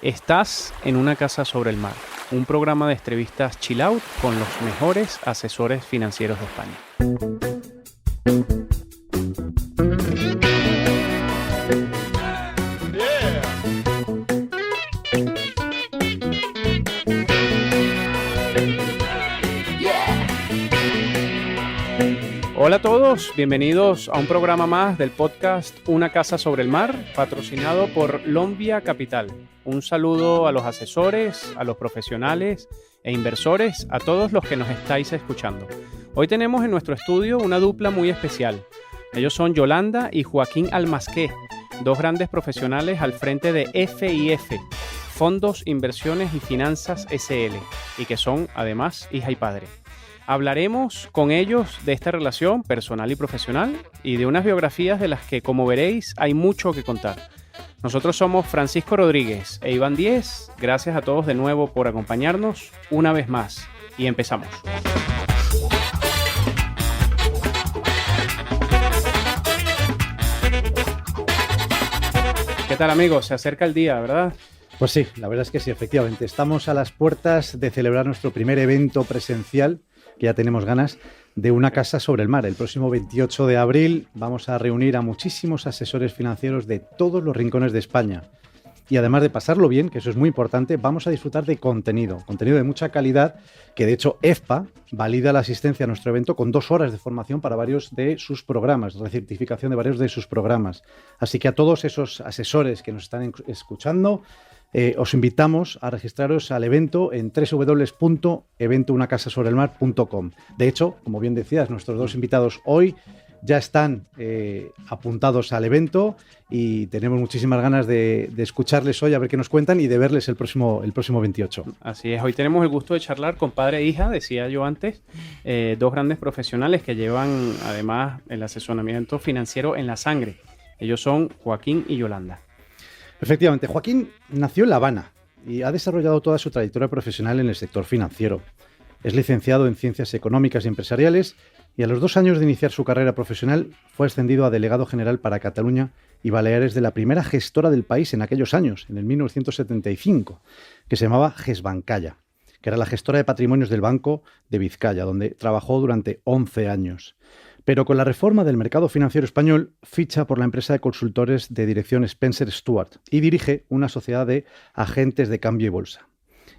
Estás en Una casa sobre el mar, un programa de entrevistas chill out con los mejores asesores financieros de España. Hola a todos, bienvenidos a un programa más del podcast Una casa sobre el mar, patrocinado por Lombia Capital. Un saludo a los asesores, a los profesionales e inversores, a todos los que nos estáis escuchando. Hoy tenemos en nuestro estudio una dupla muy especial. Ellos son Yolanda y Joaquín Almasqué, dos grandes profesionales al frente de F&F, Fondos, Inversiones y Finanzas SL, y que son además hija y padre. Hablaremos con ellos de esta relación personal y profesional y de unas biografías de las que, como veréis, hay mucho que contar. Nosotros somos Francisco Rodríguez e Iván Díez. Gracias a todos de nuevo por acompañarnos una vez más. Y empezamos. ¿Qué tal, amigos? Se acerca el día, ¿verdad? Pues sí, la verdad es que sí, efectivamente. Estamos a las puertas de celebrar nuestro primer evento presencial, que ya tenemos ganas, de Una casa sobre el mar. El próximo 28 de abril vamos a reunir a muchísimos asesores financieros de todos los rincones de España. Y además de pasarlo bien, que eso es muy importante, vamos a disfrutar de contenido de mucha calidad, que de hecho EFPA valida la asistencia a nuestro evento con 2 horas de formación para varios de sus programas, recertificación de varios de sus programas. Así que a todos esos asesores que nos están escuchando, os invitamos a registraros al evento en www.eventounacasasobrelmar.com. De hecho, como bien decías, nuestros 2 invitados hoy ya están apuntados al evento y tenemos muchísimas ganas de escucharles hoy, a ver qué nos cuentan y de verles el próximo 28. Así es, hoy tenemos el gusto de charlar con padre e hija, decía yo antes, 2 grandes profesionales que llevan además el asesoramiento financiero en la sangre. Ellos son Joaquín y Yolanda. Efectivamente, Joaquín nació en La Habana y ha desarrollado toda su trayectoria profesional en el sector financiero. Es licenciado en Ciencias Económicas y Empresariales y a los 2 años de iniciar su carrera profesional fue ascendido a delegado general para Cataluña y Baleares de la primera gestora del país en aquellos años, en el 1975, que se llamaba GESBancaya, que era la gestora de patrimonios del Banco de Vizcaya, donde trabajó durante 11 años. Pero con la reforma del mercado financiero español, ficha por la empresa de consultores de dirección Spencer Stuart y dirige una sociedad de agentes de cambio y bolsa.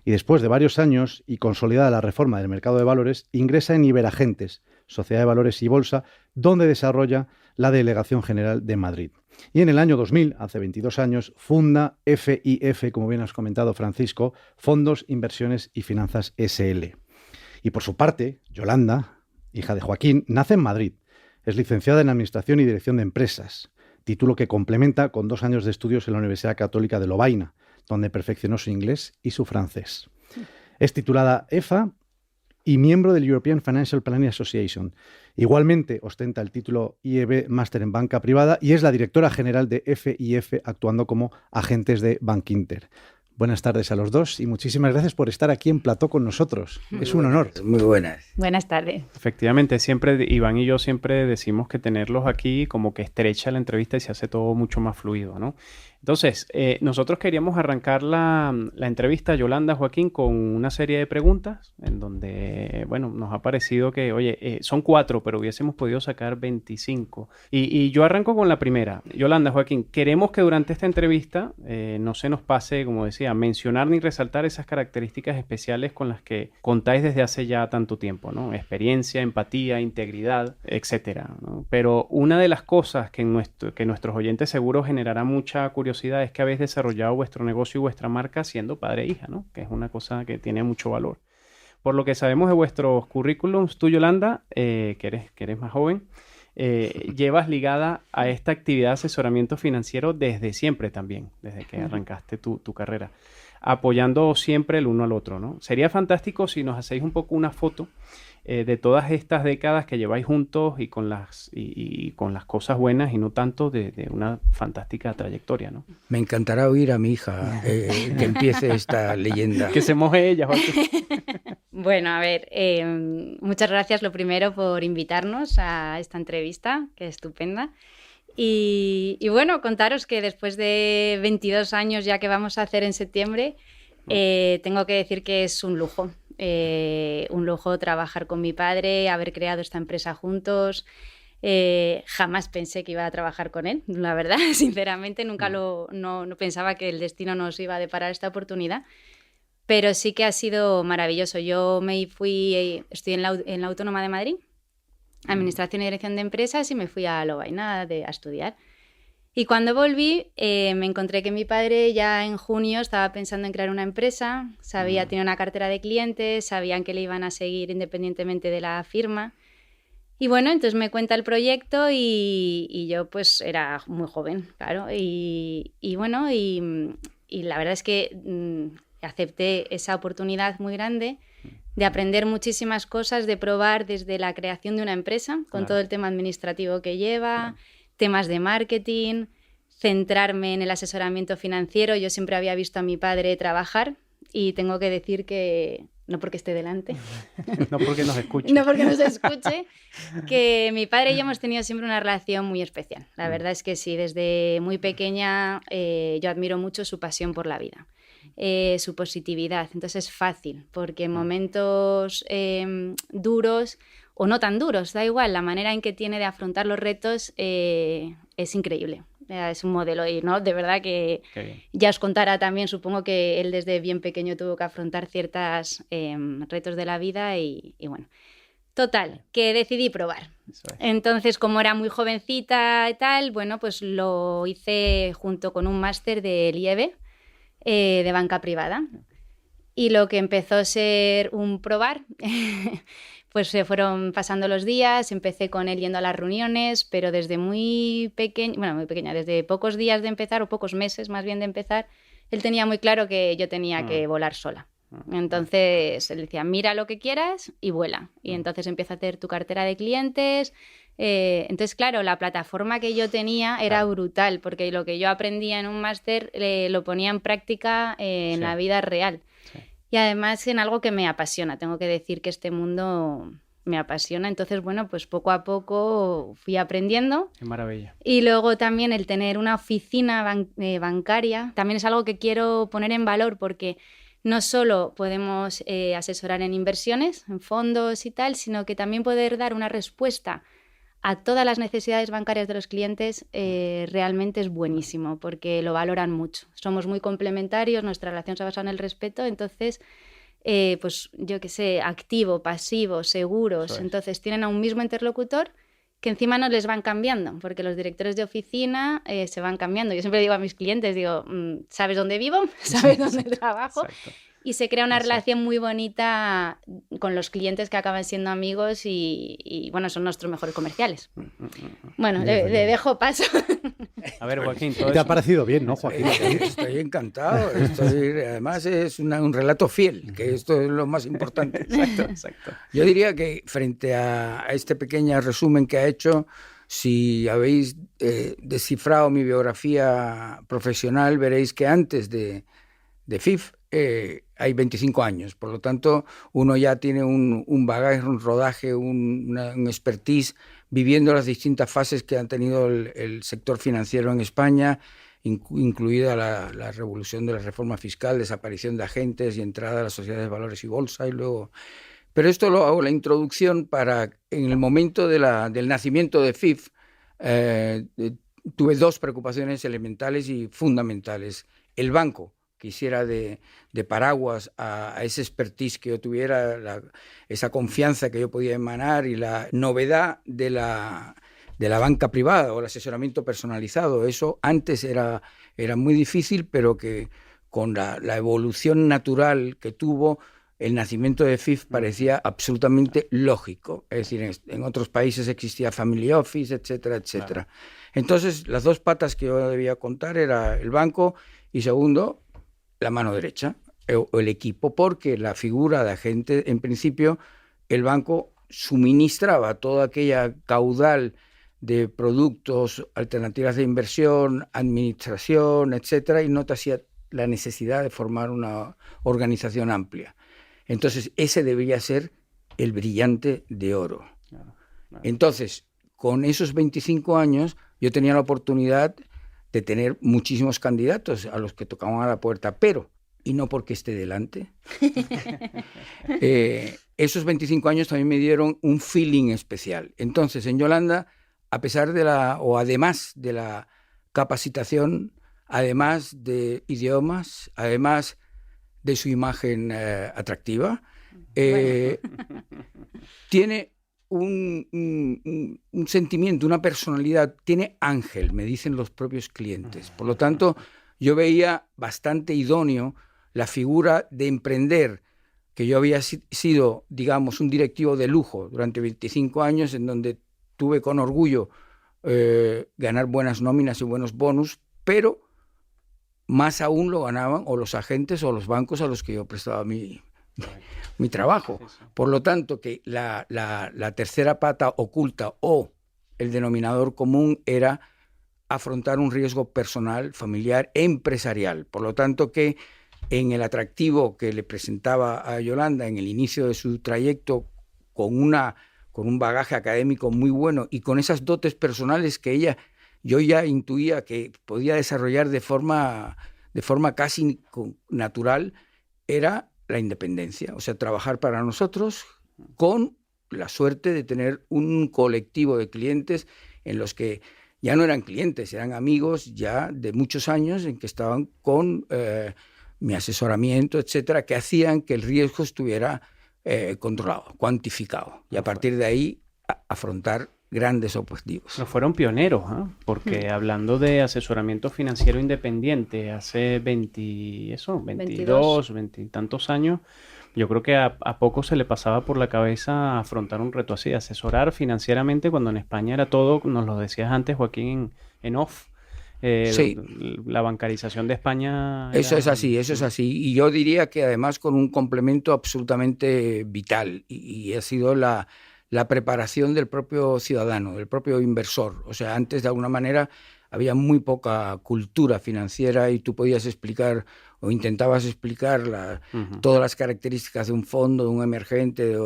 Y después de varios años y consolidada la reforma del mercado de valores, ingresa en Iberagentes, Sociedad de Valores y Bolsa, donde desarrolla la Delegación General de Madrid. Y en el año 2000, hace 22 años, funda F&F, como bien has comentado, Francisco, Fondos, Inversiones y Finanzas SL. Y por su parte, Yolanda, hija de Joaquín, nace en Madrid. Es licenciada en Administración y Dirección de Empresas, título que complementa con 2 años de estudios en la Universidad Católica de Lovaina, donde perfeccionó su inglés y su francés. Es titulada EFA y miembro del European Financial Planning Association. Igualmente ostenta el título IEB Máster en Banca Privada y es la directora general de F&F, actuando como agentes de Bankinter. Buenas tardes a los 2 y muchísimas gracias por estar aquí en plató con nosotros. Es un honor. Muy buenas. Buenas tardes. Efectivamente, siempre Iván y yo siempre decimos que tenerlos aquí como que estrecha la entrevista y se hace todo mucho más fluido, ¿no? Entonces, nosotros queríamos arrancar la entrevista, Yolanda, Joaquín, con una serie de preguntas en donde, bueno, nos ha parecido que, oye, son 4, pero hubiésemos podido sacar 25. Y yo arranco con la primera. Yolanda, Joaquín, queremos que durante esta entrevista no se nos pase, como decía, mencionar ni resaltar esas características especiales con las que contáis desde hace ya tanto tiempo, ¿no? Experiencia, empatía, integridad, etcétera, ¿no? Pero una de las cosas que nuestros oyentes seguro generará mucha curiosidad es que habéis desarrollado vuestro negocio y vuestra marca siendo padre e hija, ¿no? Que es una cosa que tiene mucho valor. Por lo que sabemos de vuestros currículums, tú, Yolanda, que eres más joven, llevas ligada a esta actividad de asesoramiento financiero desde siempre también, desde que arrancaste tu carrera, apoyando siempre el uno al otro, ¿no? Sería fantástico si nos hacéis un poco una foto de todas estas décadas que lleváis juntos y con las cosas buenas y no tanto de una fantástica trayectoria, ¿no? Me encantará oír a mi hija que empiece esta leyenda. Que se moje ella, Joaquín. Bueno, a ver, muchas gracias lo primero por invitarnos a esta entrevista, que es estupenda. Y bueno, contaros que después de 22 años ya que vamos a hacer en septiembre, tengo que decir que es un lujo. Un lujo trabajar con mi padre, haber creado esta empresa juntos. Jamás pensé que iba a trabajar con él, la verdad, sinceramente, nunca no pensaba que el destino nos iba a deparar esta oportunidad, pero sí que ha sido maravilloso. Yo estoy en la Autónoma de Madrid, Administración y Dirección de Empresas, y me fui a Lovaina a estudiar. Y cuando volví, me encontré que mi padre ya en junio estaba pensando en crear una empresa, tenía una cartera de clientes, sabían que le iban a seguir independientemente de la firma. Y bueno, entonces me cuenta el proyecto y yo pues era muy joven, claro. Y la verdad es que acepté esa oportunidad muy grande de aprender muchísimas cosas, de probar desde la creación de una empresa, con todo el tema administrativo que lleva, temas de marketing, centrarme en el asesoramiento financiero. Yo siempre había visto a mi padre trabajar y tengo que decir que, no porque esté delante, no porque nos escuche, no porque nos escuche, que mi padre y yo hemos tenido siempre una relación muy especial. La verdad es que sí, desde muy pequeña yo admiro mucho su pasión por la vida. Su positividad, entonces es fácil porque en momentos duros o no tan duros, da igual, la manera en que tiene de afrontar los retos es increíble. Es un modelo y ¿no? De verdad que ya os contará también, supongo que él desde bien pequeño tuvo que afrontar ciertos retos de la vida y bueno, total, que decidí probar. Entonces, como era muy jovencita y tal, bueno, pues lo hice junto con un máster del IEB, de banca privada. Y lo que empezó a ser un probar, pues se fueron pasando los días, empecé con él yendo a las reuniones, pero desde muy pequeña, desde pocos días de empezar, o pocos meses más bien de empezar, él tenía muy claro que yo tenía que volar sola. Entonces él decía, mira lo que quieras y vuela. Y entonces empieza a hacer tu cartera de clientes. Entonces, claro, la plataforma que yo tenía era brutal, porque lo que yo aprendía en un máster lo ponía en práctica en la vida real. Sí. Y además en algo que me apasiona. Tengo que decir que este mundo me apasiona. Entonces, bueno, pues poco a poco fui aprendiendo. Qué maravilla. Y luego también el tener una oficina bancaria también es algo que quiero poner en valor, porque no solo podemos asesorar en inversiones, en fondos y tal, sino que también poder dar una respuesta a todas las necesidades bancarias de los clientes realmente es buenísimo, porque lo valoran mucho. Somos muy complementarios, nuestra relación se basa en el respeto, entonces, pues yo qué sé, activo, pasivo, seguros, entonces tienen a un mismo interlocutor que encima no les van cambiando, porque los directores de oficina se van cambiando. Yo siempre digo a mis clientes, ¿sabes dónde vivo? ¿Sabes dónde trabajo? Exacto. Y se crea una relación muy bonita con los clientes que acaban siendo amigos y bueno, son nuestros mejores comerciales. Bueno, le dejo paso. A ver, Joaquín, ¿te ha parecido bien, no, Joaquín? Estoy encantado. Además es un relato fiel, que esto es lo más importante. Exacto. Yo diría que frente a este pequeño resumen que ha hecho, si habéis descifrado mi biografía profesional, veréis que antes de FIF hay 25 años, por lo tanto uno ya tiene un bagaje, un rodaje, un expertise viviendo las distintas fases que han tenido el sector financiero en España, incluida la revolución de la reforma fiscal, desaparición de agentes y entrada a las sociedades de valores y bolsa y luego... Pero esto lo hago la introducción para, en el momento del nacimiento de FIF, tuve dos preocupaciones elementales y fundamentales. El banco, que hiciera de paraguas a ese expertise que yo tuviera, esa confianza que yo podía emanar y la novedad de la banca privada o el asesoramiento personalizado. Eso antes era muy difícil, pero que con la evolución natural que tuvo, el nacimiento de FIF parecía absolutamente lógico. Es decir, en otros países existía Family Office, etcétera, etcétera. Claro. Entonces, las dos patas que yo debía contar era el banco y, segundo, la mano derecha o el equipo, porque la figura de agente, en principio, el banco suministraba toda aquella caudal de productos, alternativas de inversión, administración, etcétera, y no te hacía la necesidad de formar una organización amplia. Entonces, ese debería ser el brillante de oro. Claro. Entonces, con esos 25 años, yo tenía la oportunidad de tener muchísimos candidatos a los que tocaban a la puerta, pero, y no porque esté delante, esos 25 años también me dieron un feeling especial. Entonces, en Yolanda, a pesar de además de la capacitación, además de idiomas, además de su imagen atractiva, tiene un sentimiento, una personalidad, tiene ángel, me dicen los propios clientes. Por lo tanto, yo veía bastante idóneo la figura de emprender, que yo había sido, digamos, un directivo de lujo durante 25 años, en donde tuve con orgullo ganar buenas nóminas y buenos bonus, pero más aún lo ganaban o los agentes o los bancos a los que yo prestaba mi trabajo. Por lo tanto, que la tercera pata oculta o el denominador común era afrontar un riesgo personal, familiar, empresarial. Por lo tanto, que en el atractivo que le presentaba a Yolanda en el inicio de su trayecto, con un bagaje académico muy bueno y con esas dotes personales que yo ya intuía que podía desarrollar de forma casi natural, era la independencia, o sea, trabajar para nosotros con la suerte de tener un colectivo de clientes en los que ya no eran clientes, eran amigos ya de muchos años en que estaban con mi asesoramiento, etcétera, que hacían que el riesgo estuviera controlado, cuantificado, y a partir de ahí afrontar grandes objetivos. Pero fueron pioneros, ¿eh? Porque hablando de asesoramiento financiero independiente hace 22, 20 y tantos años, yo creo que a poco se le pasaba por la cabeza afrontar un reto así, asesorar financieramente, cuando en España era todo, nos lo decías antes, Joaquín, en off. Sí. La bancarización de España... Eso es así. Y yo diría que además con un complemento absolutamente vital, y ha sido la preparación del propio ciudadano, del propio inversor. O sea, antes de alguna manera había muy poca cultura financiera y tú podías explicar o intentabas explicar todas las características de un fondo, de un emergente,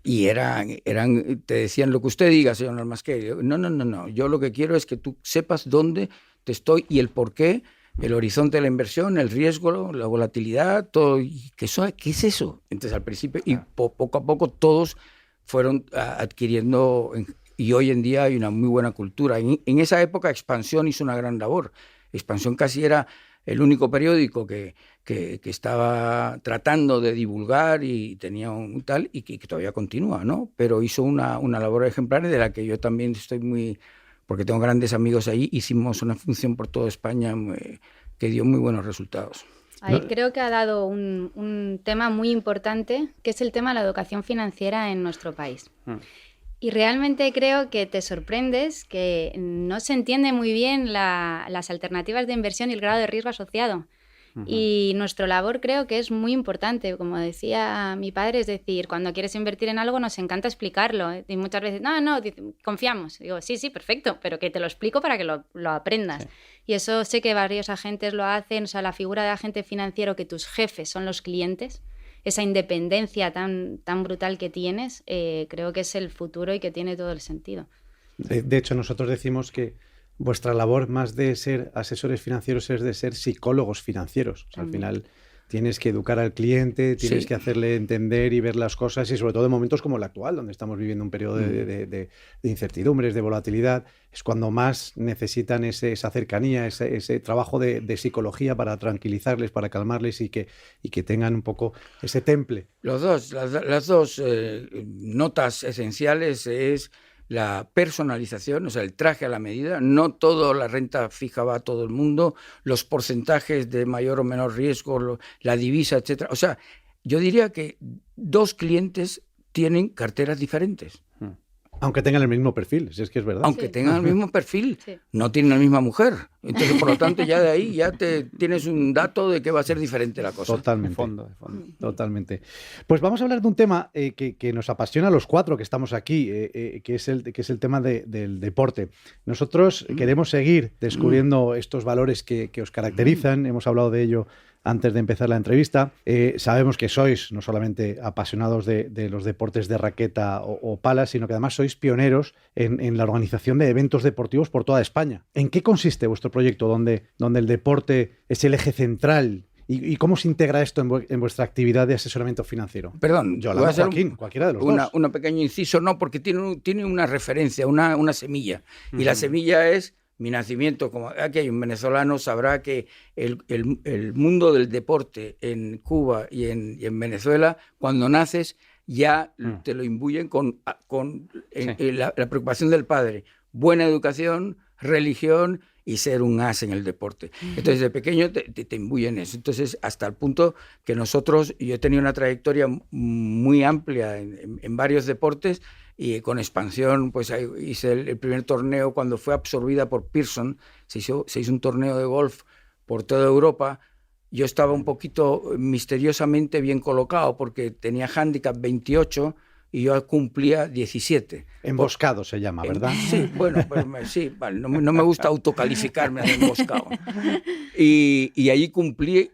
y te decían lo que usted diga, señor Almasqué. No. Yo lo que quiero es que tú sepas dónde te estoy y el por qué, el horizonte de la inversión, el riesgo, la volatilidad, todo. ¿Y qué es eso? Entonces, al principio, y poco a poco todos fueron adquiriendo, y hoy en día hay una muy buena cultura. En esa época Expansión hizo una gran labor. Expansión casi era el único periódico que estaba tratando de divulgar y tenía un tal, y que todavía continúa, ¿no? Pero hizo una labor ejemplar de la que yo también estoy muy... porque tengo grandes amigos ahí, hicimos una función por toda España que dio muy buenos resultados. Ahí creo que ha dado un tema muy importante, que es el tema de la educación financiera en nuestro país. Y realmente creo que te sorprendes que no se entiende muy bien las alternativas de inversión y el grado de riesgo asociado. Y nuestra labor creo que es muy importante, como decía mi padre, es decir, cuando quieres invertir en algo nos encanta explicarlo, ¿eh? Y muchas veces, no, confiamos. Digo, sí, perfecto, pero que te lo explico para que lo aprendas. Sí. Y eso sé que varios agentes lo hacen, o sea, la figura de agente financiero, que tus jefes son los clientes, esa independencia tan brutal que tienes, creo que es el futuro y que tiene todo el sentido. De hecho, nosotros decimos que vuestra labor, más de ser asesores financieros, es de ser psicólogos financieros. O sea, al final tienes que educar al cliente, tienes que hacerle entender y ver las cosas, y sobre todo en momentos como el actual, donde estamos viviendo un periodo de incertidumbres, de volatilidad, es cuando más necesitan esa cercanía, ese trabajo de psicología para tranquilizarles, para calmarles y que tengan un poco ese temple. Las dos notas esenciales es la personalización, o sea, el traje a la medida. No toda la renta fija va a todo el mundo, los porcentajes de mayor o menor riesgo, la divisa, etcétera. O sea, yo diría que dos clientes tienen carteras diferentes. Aunque tengan el mismo perfil, si es que es verdad. Aunque tengan el mismo perfil, no tienen la misma mujer. Entonces, por lo tanto, ya de ahí ya tienes un dato de que va a ser diferente la cosa. Totalmente. De fondo. Totalmente. Pues vamos a hablar de un tema que nos apasiona a los cuatro que estamos aquí, que es el tema del deporte. Nosotros queremos seguir descubriendo estos valores que os caracterizan. Hemos hablado de ello antes de empezar la entrevista. Sabemos que sois no solamente apasionados de los deportes de raqueta o pala, sino que además sois pioneros en la organización de eventos deportivos por toda España. ¿En qué consiste vuestro proyecto donde el deporte es el eje central? ¿Y cómo se integra esto en vuestra actividad de asesoramiento financiero? Perdón, Yolanda, Joaquín, cualquiera de los dos. Un pequeño inciso, no, porque tiene una referencia, una semilla. Y la semilla es mi nacimiento. Como aquí hay un venezolano, sabrá que el mundo del deporte en Cuba y en Venezuela, cuando naces, ya te lo imbuyen con la preocupación del padre. Buena educación, religión y ser un as en el deporte. Entonces, de pequeño te imbuyen eso. Entonces, hasta el punto que yo he tenido una trayectoria muy amplia en varios deportes y con expansión, pues hice el primer torneo cuando fue absorbida por Pearson, se hizo un torneo de golf por toda Europa. Yo estaba un poquito misteriosamente bien colocado porque tenía handicap 28 y yo cumplía 17. Emboscado se llama, ¿verdad? Sí, bueno, sí, vale, no me gusta autocalificarme de emboscado. Y allí cumplí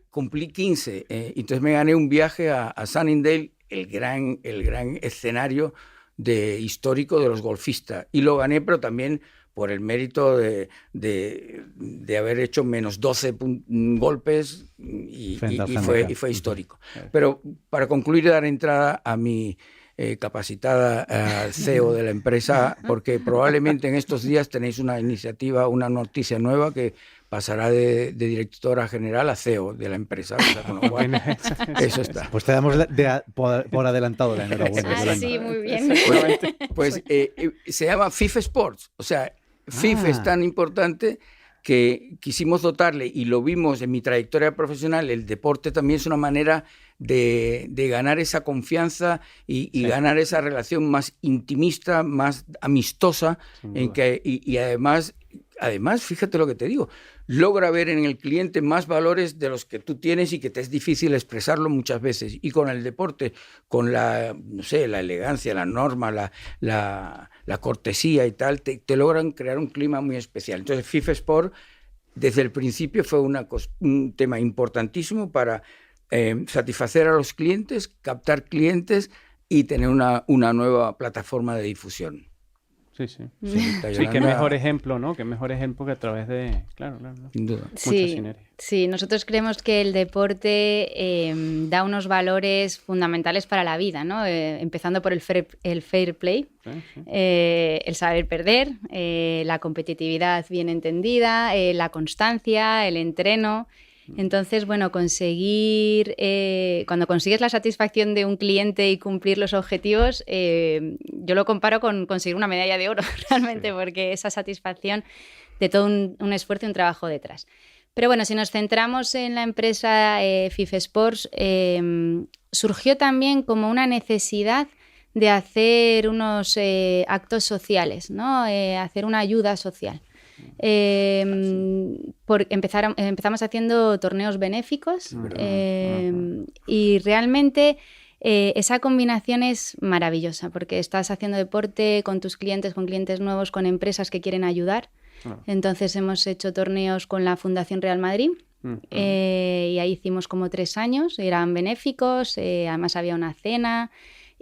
15. Entonces me gané un viaje a Sunningdale, el gran escenario histórico de los golfistas. Y lo gané, pero también por el mérito de haber hecho menos 12 golpes y fue histórico. Pero para concluir y dar entrada a mi capacitada CEO de la empresa, porque probablemente en estos días tenéis una iniciativa, una noticia nueva que pasará de directora general a CEO de la empresa. O sea, con lo cual, eso está. Pues te damos por adelantado la enhorabuena. Sí, muy bien. Pues se llama FIF Sports. O sea, FIF es tan importante que quisimos dotarle, y lo vimos en mi trayectoria profesional, el deporte también es una manera de ganar esa confianza y ganar esa relación más intimista, más amistosa, y además, fíjate lo que te digo, logra ver en el cliente más valores de los que tú tienes y que te es difícil expresarlo muchas veces. Y con el deporte, con la elegancia, la norma, la cortesía y tal, te logran crear un clima muy especial. Entonces, FIFA Sport, desde el principio, fue un tema importantísimo para satisfacer a los clientes, captar clientes y tener una nueva plataforma de difusión. Sí. Sí, qué mejor ejemplo, ¿no? Qué mejor ejemplo que a través de... Claro. Sin duda. Sí, nosotros creemos que el deporte da unos valores fundamentales para la vida, ¿no? Empezando por el fair play, el saber perder, la competitividad bien entendida, la constancia, el entreno. Entonces, bueno, cuando consigues la satisfacción de un cliente y cumplir los objetivos, yo lo comparo con conseguir una medalla de oro realmente, porque esa satisfacción de todo un esfuerzo y un trabajo detrás. Pero bueno, si nos centramos en la empresa FIF Sports, surgió también como una necesidad de hacer unos actos sociales, ¿no? Hacer una ayuda social. Empezamos haciendo torneos benéficos y realmente esa combinación es maravillosa porque estás haciendo deporte con tus clientes, con clientes nuevos, con empresas que quieren ayudar. Entonces hemos hecho torneos con la Fundación Real Madrid y ahí hicimos como 3 años, eran benéficos, además había una cena.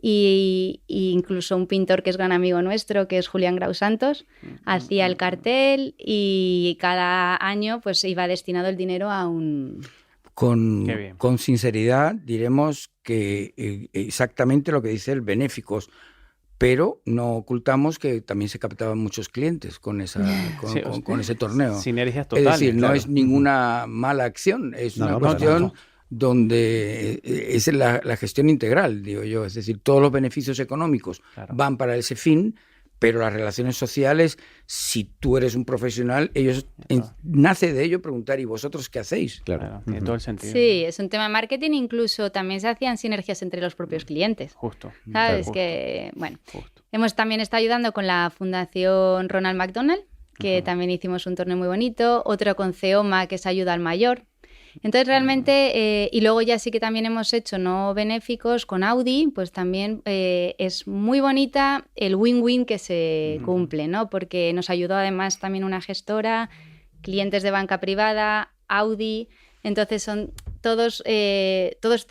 Y incluso un pintor que es gran amigo nuestro, que es Julián Grau Santos, hacía el cartel y cada año pues iba destinado el dinero a un... Con sinceridad diremos que exactamente lo que dice el benéficos, pero no ocultamos que también se captaban muchos clientes con ese torneo. Sinergias totales. Es decir, no es ninguna mala acción, es una cuestión... donde es la gestión integral, digo yo, es decir, todos los beneficios económicos van para ese fin, pero las relaciones sociales, si tú eres un profesional, nace de ello preguntar, ¿y vosotros qué hacéis? Claro, tiene todo el sentido. Sí, es un tema de marketing, incluso también se hacían sinergias entre los propios clientes. Justo. ¿Sabes? Que, bueno, hemos también estado ayudando con la Fundación Ronald McDonald, que también hicimos un torneo muy bonito, otro con CEOMA, que es ayuda al mayor. Entonces realmente, y luego ya sí que también hemos hecho no benéficos con Audi, pues también es muy bonita el win-win que se cumple, ¿no? Porque nos ayudó además también una gestora, clientes de banca privada, Audi, entonces son todos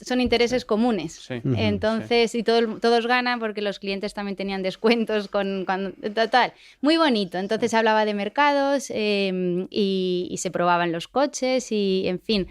son intereses comunes. Sí. Entonces, y todos ganan porque los clientes también tenían descuentos total, muy bonito. Entonces se hablaba de mercados y se probaban los coches y, en fin.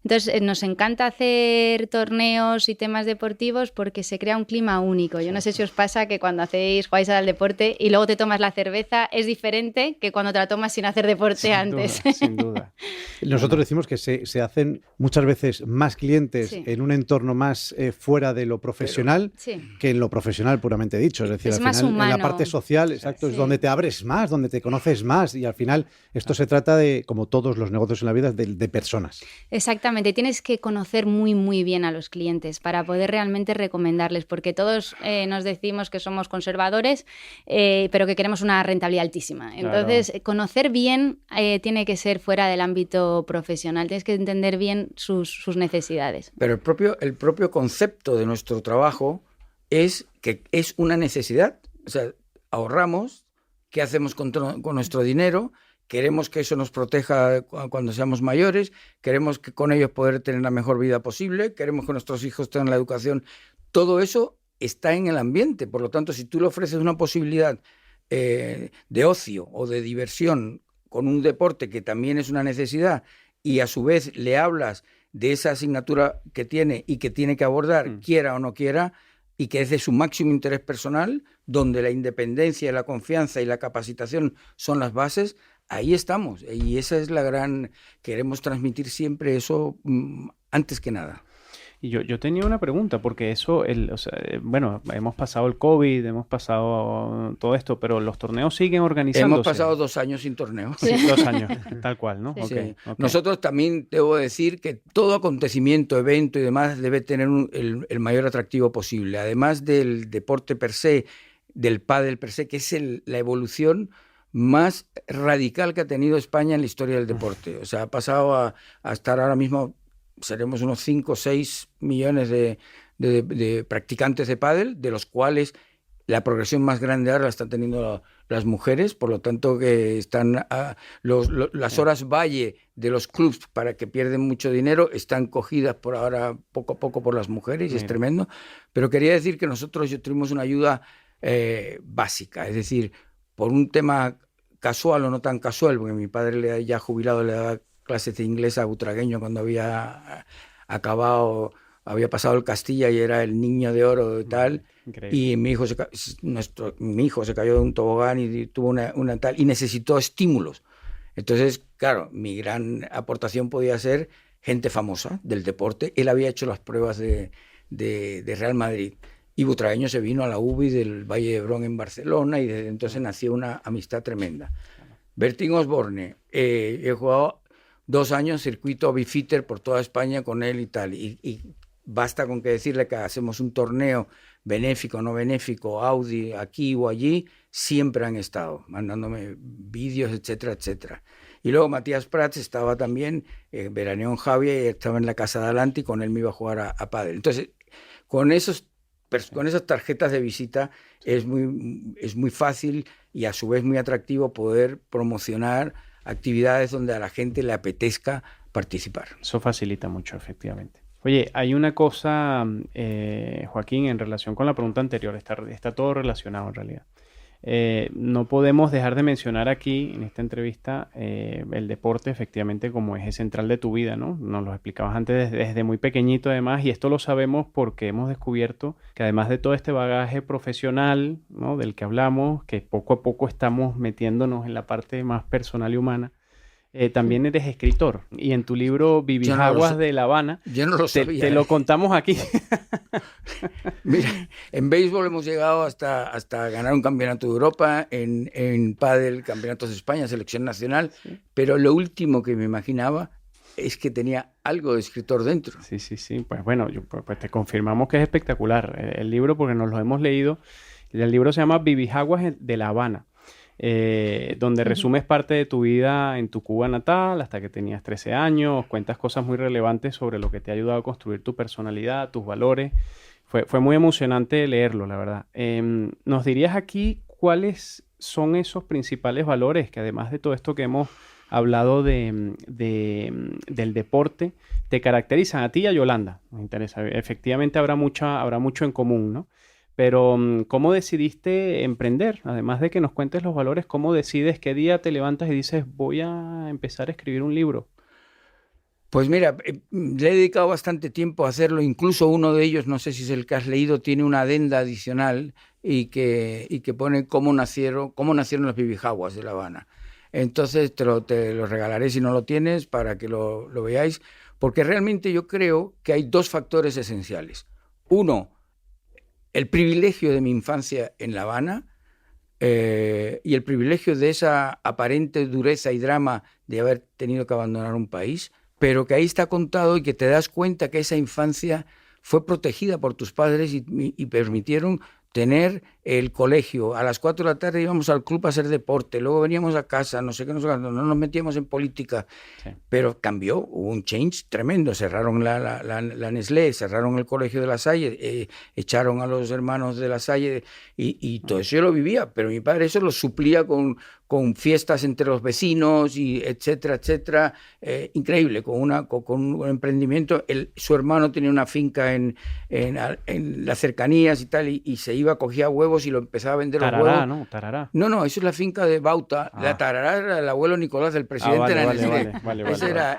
Entonces, nos encanta hacer torneos y temas deportivos porque se crea un clima único. Yo no sé si os pasa que cuando jugáis al deporte y luego te tomas la cerveza es diferente que cuando te la tomas sin hacer deporte antes. Sin duda. Nosotros decimos que se hacen muchas veces más clientes en un entorno más fuera de lo profesional que en lo profesional puramente dicho. Es decir, es al más final, humano. en la parte social, exacto, es donde te abres más, donde te conoces más y al final esto se trata de, como todos los negocios en la vida, de personas. Exactamente. Tienes que conocer muy, muy bien a los clientes para poder realmente recomendarles, porque todos nos decimos que somos conservadores, pero que queremos una rentabilidad altísima. Entonces, conocer bien tiene que ser fuera del ámbito profesional. Tienes que entender bien sus necesidades. Pero el propio concepto de nuestro trabajo es que es una necesidad. O sea, ahorramos, ¿qué hacemos con nuestro dinero? Queremos que eso nos proteja cuando seamos mayores, queremos que con ellos poder tener la mejor vida posible, queremos que nuestros hijos tengan la educación. Todo eso está en el ambiente. Por lo tanto, si tú le ofreces una posibilidad de ocio o de diversión con un deporte que también es una necesidad y a su vez le hablas de esa asignatura que tiene y que tiene que abordar, quiera o no quiera, y que es de su máximo interés personal, donde la independencia, la confianza y la capacitación son las bases, ahí estamos. Y esa es la gran... Queremos transmitir siempre eso antes que nada. Y yo tenía una pregunta, porque eso, bueno, hemos pasado el COVID, hemos pasado todo esto, pero los torneos siguen organizándose. Hemos pasado 2 años sin torneo. Sí, 2 años, tal cual, ¿no? Sí. Okay. Nosotros también debo decir que todo acontecimiento, evento y demás debe tener el mayor atractivo posible. Además del deporte per se, del pádel per se, que es la evolución más radical que ha tenido España en la historia del deporte. O sea, ha pasado a estar ahora mismo... seremos unos 5 o 6 millones de practicantes de pádel, de los cuales la progresión más grande ahora la están teniendo las mujeres, por lo tanto que están las horas valle de los clubs para que pierden mucho dinero están cogidas por ahora poco a poco por las mujeres y es tremendo. Pero quería decir que nosotros tuvimos una ayuda básica, es decir, por un tema casual o no tan casual, porque mi padre ya jubilado le daba clases de inglés a butragueño cuando había pasado el Castilla y era el niño de oro y tal. Increíble. Y mi hijo se cayó de un tobogán y tuvo una tal y necesitó estímulos. Entonces, claro, mi gran aportación podía ser gente famosa del deporte. Él había hecho las pruebas de Real Madrid y butragueño se vino a la UBI del Valle de Hebrón en Barcelona y desde entonces nació una amistad tremenda. Bertín Osborne, he jugado 2 años circuito bifitter por toda España con él y tal, y basta con que decirle que hacemos un torneo benéfico, no benéfico, Audi, aquí o allí, siempre han estado mandándome vídeos, etcétera, etcétera. Y luego Matías Prats estaba también, veraneó en Javier y estaba en la casa de adelante y con él me iba a jugar a pádel. Entonces, con esas tarjetas de visita es muy fácil y a su vez muy atractivo poder promocionar actividades donde a la gente le apetezca participar. Eso facilita mucho, efectivamente. Oye, hay una cosa, Joaquín, en relación con la pregunta anterior, está todo relacionado en realidad. No podemos dejar de mencionar aquí, en esta entrevista, el deporte efectivamente como eje central de tu vida, ¿no? Nos lo explicabas antes desde muy pequeñito además, y esto lo sabemos porque hemos descubierto que además de todo este bagaje profesional, ¿no?, del que hablamos, que poco a poco estamos metiéndonos en la parte más personal y humana, también eres escritor, y en tu libro Vivijaguas de La Habana, yo no lo sabía, te lo contamos aquí. Mira, en béisbol hemos llegado hasta ganar un campeonato de Europa, en pádel, campeonatos de España, selección nacional, sí. Pero lo último que me imaginaba es que tenía algo de escritor dentro. Sí, pues bueno, pues te confirmamos que es espectacular el libro porque nos lo hemos leído. El libro se llama Vivijaguas de La Habana. Donde resumes parte de tu vida en tu Cuba natal hasta que tenías 13 años, cuentas cosas muy relevantes sobre lo que te ha ayudado a construir tu personalidad, tus valores. Fue muy emocionante leerlo, la verdad. ¿Nos dirías aquí cuáles son esos principales valores que además de todo esto que hemos hablado del deporte, te caracterizan a ti y a Yolanda. Me interesa. Efectivamente habrá mucho en común, ¿no? Pero ¿cómo decidiste emprender? Además de que nos cuentes los valores, ¿cómo decides qué día te levantas y dices voy a empezar a escribir un libro? Pues mira, le he dedicado bastante tiempo a hacerlo. Incluso uno de ellos, no sé si es el que has leído, tiene una adenda adicional y que pone cómo nacieron las bibijaguas de La Habana. Entonces te lo regalaré si no lo tienes para que lo veáis, porque realmente yo creo que hay dos factores esenciales. Uno, el privilegio de mi infancia en La Habana y el privilegio de esa aparente dureza y drama de haber tenido que abandonar un país, pero que ahí está contado y que te das cuenta que esa infancia fue protegida por tus padres y permitieron tener el colegio. A las 4 de la tarde íbamos al club a hacer deporte, luego veníamos a casa, no sé qué, no nos metíamos en política, sí. Pero cambió, hubo un change tremendo, cerraron la Nestlé, cerraron el colegio de La Salle, echaron a los hermanos de La Salle y todo eso yo lo vivía, pero mi padre eso lo suplía con fiestas entre los vecinos y etcétera, etcétera, increíble, con un emprendimiento. Su hermano tenía una finca en las cercanías y tal, y se iba, cogía huevos y lo empezaba a vender los huevos. ¿No? Tarará. No, eso es la finca de Bauta. La Tarará era el abuelo Nicolás, del presidente de la Nestlé.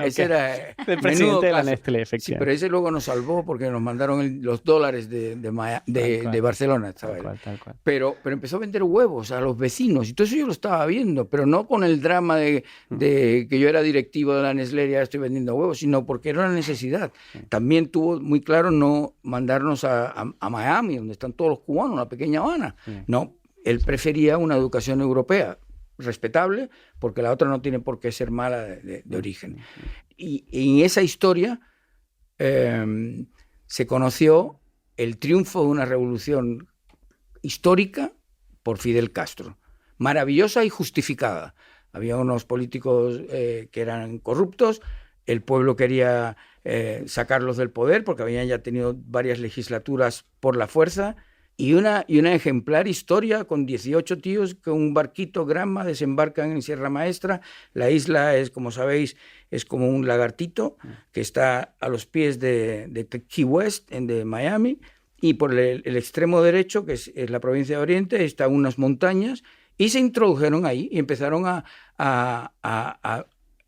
Ese era el presidente de la Nestlé, efectivamente. Sí, pero ese luego nos salvó porque nos mandaron los dólares de Barcelona. Tal cual. Pero empezó a vender huevos a los vecinos y todo eso yo lo estaba viendo, pero no con el drama de que yo era directivo de la Nestlé y ya estoy vendiendo huevos, sino porque era una necesidad. También tuvo muy claro no mandarnos a Miami, donde están todos los cubanos, una pequeña Habana. No, él prefería una educación europea respetable, porque la otra no tiene por qué ser mala de origen. Y en esa historia se conoció el triunfo de una revolución histórica por Fidel Castro, maravillosa y justificada. Había unos políticos que eran corruptos, el pueblo quería sacarlos del poder porque habían ya tenido varias legislaturas por la fuerza, y una ejemplar historia con 18 tíos que un barquito Granma desembarcan en Sierra Maestra. La isla es, como sabéis, es como un lagartito que está a los pies de Key West, de Miami, y por el extremo derecho, que es la provincia de Oriente, están unas montañas, y se introdujeron ahí y empezaron a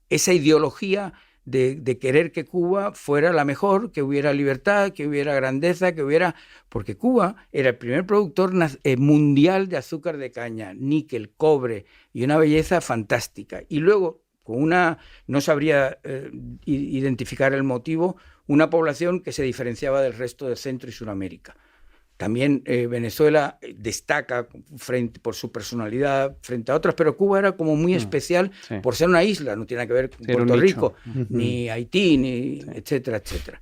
esa ideología de querer que Cuba fuera la mejor, que hubiera libertad, que hubiera grandeza, porque Cuba era el primer productor mundial de azúcar de caña, níquel, cobre, y una belleza fantástica. Y luego, no sabría identificar el motivo, una población que se diferenciaba del resto de Centro y Suramérica. También Venezuela destaca por su personalidad frente a otras, pero Cuba era como muy especial por ser una isla, no tiene nada que ver con Puerto Rico, ni Haití, etcétera, etcétera.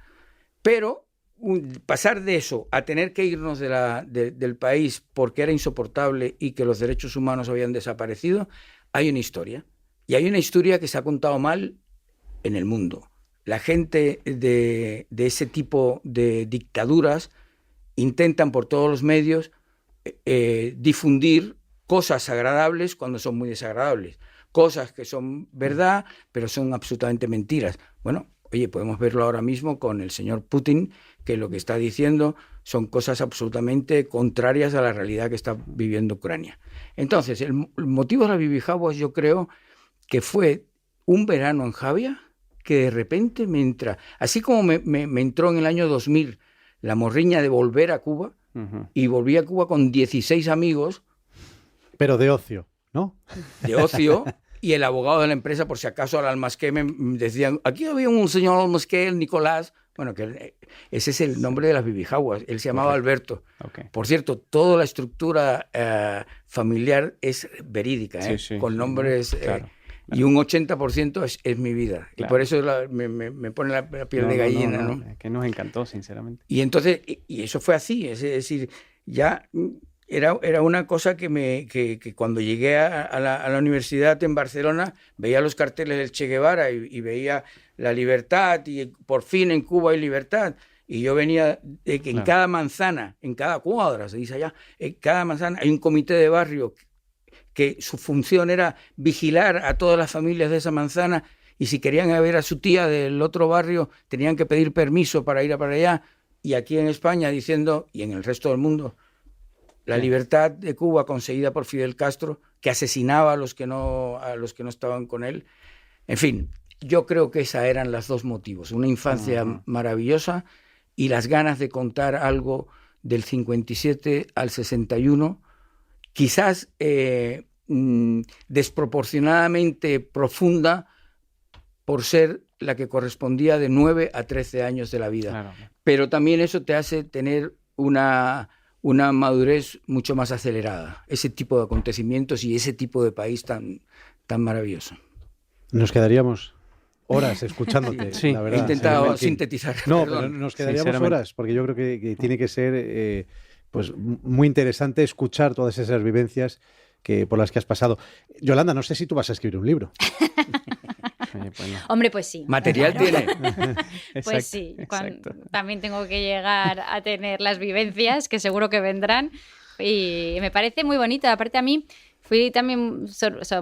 Pero pasar de eso a tener que irnos del país porque era insoportable y que los derechos humanos habían desaparecido, hay una historia. Y hay una historia que se ha contado mal en el mundo. La gente de ese tipo de dictaduras intentan por todos los medios difundir cosas agradables cuando son muy desagradables, cosas que son verdad, pero son absolutamente mentiras. Bueno, oye, podemos verlo ahora mismo con el señor Putin, que lo que está diciendo son cosas absolutamente contrarias a la realidad que está viviendo Ucrania. Entonces, el motivo de las bibijaguas, yo creo que fue un verano en Javia que de repente me entra, así como me entró en el año 2000 la morriña de volver a Cuba, y volví a Cuba con 16 amigos. Pero de ocio, ¿no? De ocio, y el abogado de la empresa, por si acaso al almasqué me decían, aquí había un señor almasqué, el Nicolás, bueno, que ese es el nombre de las bibijaguas, él se llamaba Alberto. Okay. Por cierto, toda la estructura familiar es verídica, con nombres... Claro. Y un 80% es mi vida. Claro. Y por eso me pone la piel de gallina, ¿no? Es que nos encantó, sinceramente. Y entonces, y eso fue así. Es decir, ya era una cosa que cuando llegué a la universidad en Barcelona, veía los carteles del Che Guevara y veía la libertad, y por fin en Cuba hay libertad. Y yo venía de que en cada manzana, en cada cuadra, se dice allá, en cada manzana hay un comité de barrio que su función era vigilar a todas las familias de esa manzana, y si querían ver a su tía del otro barrio tenían que pedir permiso para ir para allá, y aquí en España diciendo, y en el resto del mundo, la libertad de Cuba conseguida por Fidel Castro, que asesinaba a los que no estaban con él. En fin, yo creo que esos eran los dos motivos, una infancia maravillosa y las ganas de contar algo del 57 al 61, quizás desproporcionadamente profunda por ser la que correspondía de 9 a 13 años de la vida. Claro. Pero también eso te hace tener una madurez mucho más acelerada, ese tipo de acontecimientos y ese tipo de país tan maravilloso. Nos quedaríamos horas escuchándote, sí, la verdad. He intentado sintetizar. No, pero nos quedaríamos horas, porque yo creo que tiene que ser pues muy interesante escuchar todas esas vivencias por las que has pasado. Yolanda, no sé si tú vas a escribir un libro. Hombre, pues sí. Material tiene. Pues sí. También tengo que llegar a tener las vivencias, que seguro que vendrán. Y me parece muy bonito. Aparte, a mí fui también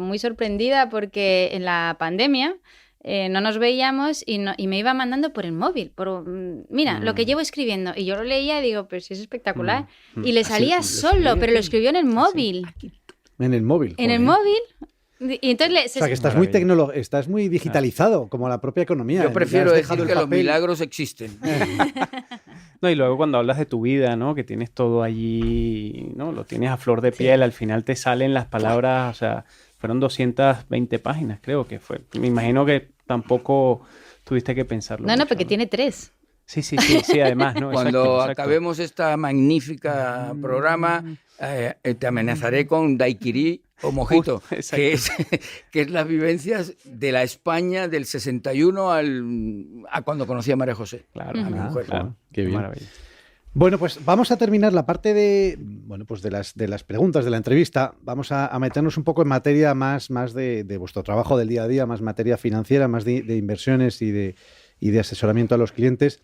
muy sorprendida porque en la pandemia no nos veíamos y me iba mandando por el móvil. Mira, lo que llevo escribiendo. Y yo lo leía y digo, pero si es espectacular. Y le salía solo, pero lo escribió en el móvil. En el móvil. En el móvil. Y entonces o sea, que estás muy digitalizado, como la propia economía. Yo prefiero decir que los milagros existen. No, y luego cuando hablas de tu vida, ¿no? Que tienes todo allí, ¿no? Lo tienes a flor de piel, al final te salen las palabras, o sea, fueron 220 páginas, creo que fue. Me imagino que tampoco tuviste que pensarlo. No, porque tiene 3. Sí, además, ¿no? Cuando acabemos esta magnífica programa, te amenazaré con daiquiri o mojito, que es las vivencias de la España del 61 a cuando conocí a María José. Claro, a mi mujer. Claro. Qué bien. Bueno, pues vamos a terminar la parte de las preguntas de la entrevista. Vamos a meternos un poco en materia más de vuestro trabajo del día a día, más materia financiera, más de inversiones y de asesoramiento a los clientes.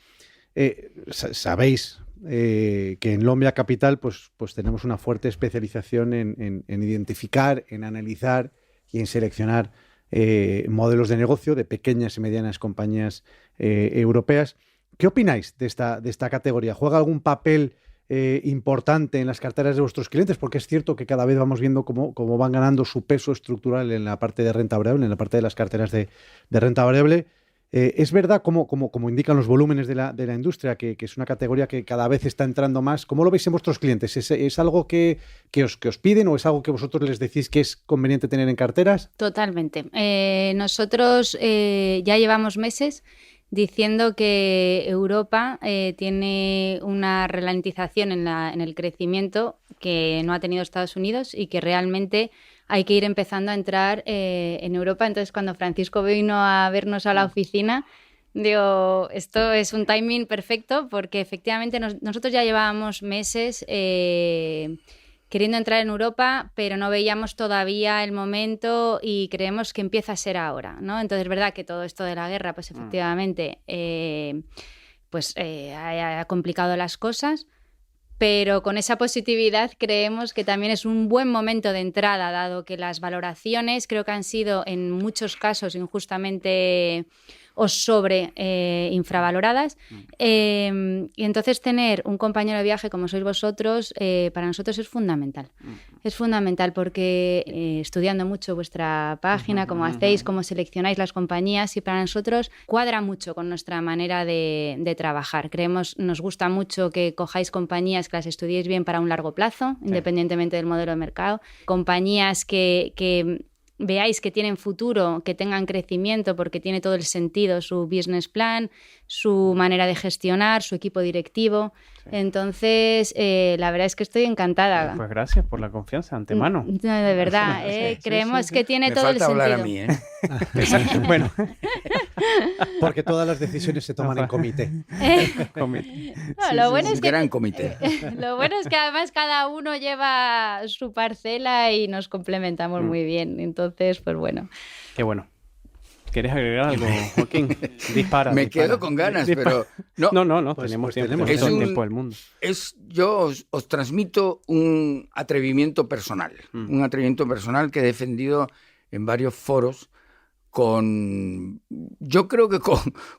Sabéis que en Lombia Capital pues tenemos una fuerte especialización en identificar, en analizar y en seleccionar modelos de negocio de pequeñas y medianas compañías europeas. ¿Qué opináis de esta categoría? ¿Juega algún papel importante en las carteras de vuestros clientes? Porque es cierto que cada vez vamos viendo cómo van ganando su peso estructural en la parte de renta variable, en la parte de las carteras de renta variable. Es verdad, como indican los volúmenes de la industria, que es una categoría que cada vez está entrando más. ¿Cómo lo veis en vuestros clientes? ¿Es algo que os piden o es algo que vosotros les decís que es conveniente tener en carteras? Totalmente. Nosotros ya llevamos meses diciendo que Europa tiene una ralentización en el crecimiento que no ha tenido Estados Unidos y que realmente hay que ir empezando a entrar en Europa. Entonces, cuando Francisco vino a vernos a la oficina, digo, esto es un timing perfecto porque efectivamente nosotros ya llevábamos meses queriendo entrar en Europa, pero no veíamos todavía el momento y creemos que empieza a ser ahora, ¿no? Entonces, es verdad que todo esto de la guerra, pues efectivamente, ha complicado las cosas, pero con esa positividad creemos que también es un buen momento de entrada, dado que las valoraciones creo que han sido en muchos casos injustamente o infravaloradas. Y entonces tener un compañero de viaje como sois vosotros, para nosotros es fundamental. Es fundamental porque estudiando mucho vuestra página, cómo hacéis, cómo seleccionáis las compañías, y para nosotros cuadra mucho con nuestra manera de trabajar. Nos gusta mucho que cojáis compañías que las estudiéis bien para un largo plazo, independientemente del modelo de mercado. Compañías que veáis que tienen futuro, que tengan crecimiento, porque tiene todo el sentido su business plan, su manera de gestionar, su equipo directivo. Sí. Entonces, la verdad es que estoy encantada. Pues gracias por la confianza, antemano. De verdad, creemos que tiene todo el sentido. Me falta hablar a mí, Bueno, porque todas las decisiones se toman en comité. Lo bueno es que gran comité. Lo bueno es que además cada uno lleva su parcela y nos complementamos muy bien. Entonces, pues bueno. Qué bueno. ¿Quieres agregar algo, Joaquín? Dispara. Me quedo con ganas, pero no. No, Pues tenemos tiempo, tenemos tenemos todo el un- tiempo del mundo. Yo os transmito un atrevimiento personal, un atrevimiento personal que he defendido en varios foros yo creo que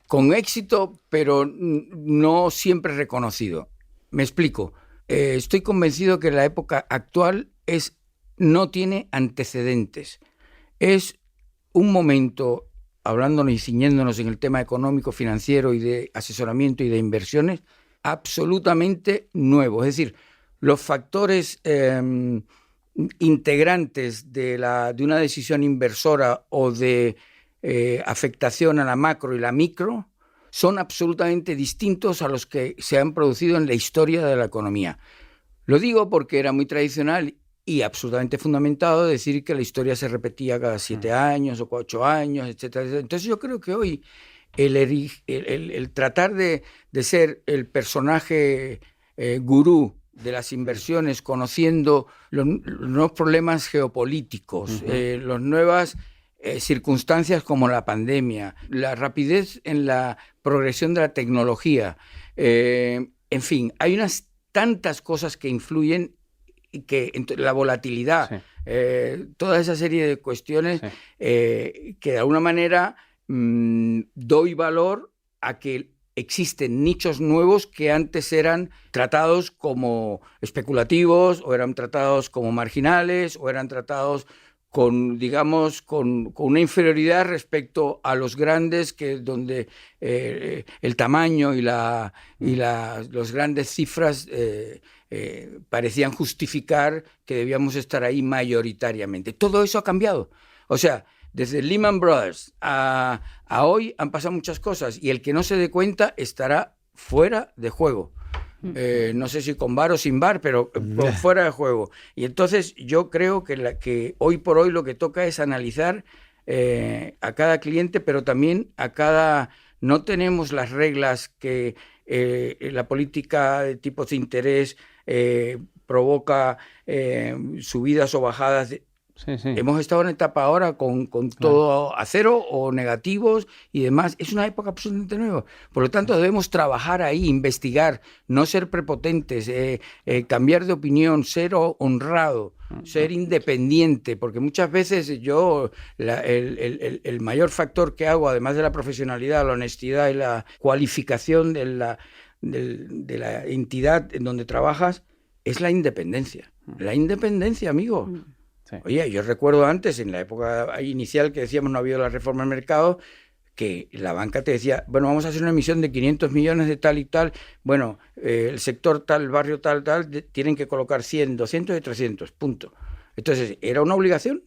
con éxito, pero no siempre reconocido. Me explico. Estoy convencido que la época actual no tiene antecedentes. Es un momento, hablándonos y ciñéndonos en el tema económico, financiero y de asesoramiento y de inversiones, absolutamente nuevo. Es decir, los factores integrantes de una decisión inversora o de afectación a la macro y la micro son absolutamente distintos a los que se han producido en la historia de la economía. Lo digo porque era muy tradicional y absolutamente fundamentado decir que la historia se repetía cada 7 años o 8 años, etcétera, etcétera. Entonces yo creo que hoy el tratar de ser el personaje gurú de las inversiones, conociendo los nuevos problemas geopolíticos, las nuevas circunstancias como la pandemia, la rapidez en la progresión de la tecnología, en fin, hay unas tantas cosas que influyen y que la volatilidad, toda esa serie de cuestiones que de alguna manera doy valor a que existen nichos nuevos que antes eran tratados como especulativos o eran tratados como marginales o eran tratados con una inferioridad respecto a los grandes, donde el tamaño y las grandes cifras parecían justificar que debíamos estar ahí mayoritariamente. Todo eso ha cambiado. O sea, desde Lehman Brothers a hoy han pasado muchas cosas y el que no se dé cuenta estará fuera de juego. No sé si con VAR o sin VAR, pero fuera de juego. Y entonces yo creo que hoy por hoy lo que toca es analizar a cada cliente, pero también no tenemos las reglas que la política de tipos de interés provoca subidas o bajadas. Sí. Hemos estado en etapa ahora con todo a cero o negativos y demás. Es una época absolutamente nueva. Por lo tanto, debemos trabajar ahí, investigar, no ser prepotentes, cambiar de opinión, ser honrado, ser independiente, porque muchas veces el mayor factor que hago, además de la profesionalidad, la honestidad y la cualificación de la entidad en donde trabajas, es la independencia. La independencia, amigo. Sí. Oye, yo recuerdo antes, en la época inicial que decíamos no había la reforma del mercado, que la banca te decía, bueno, vamos a hacer una emisión de 500 millones de tal y tal, bueno, el sector tal, el barrio tal, tienen que colocar 100, 200 y 300, punto. Entonces, era una obligación,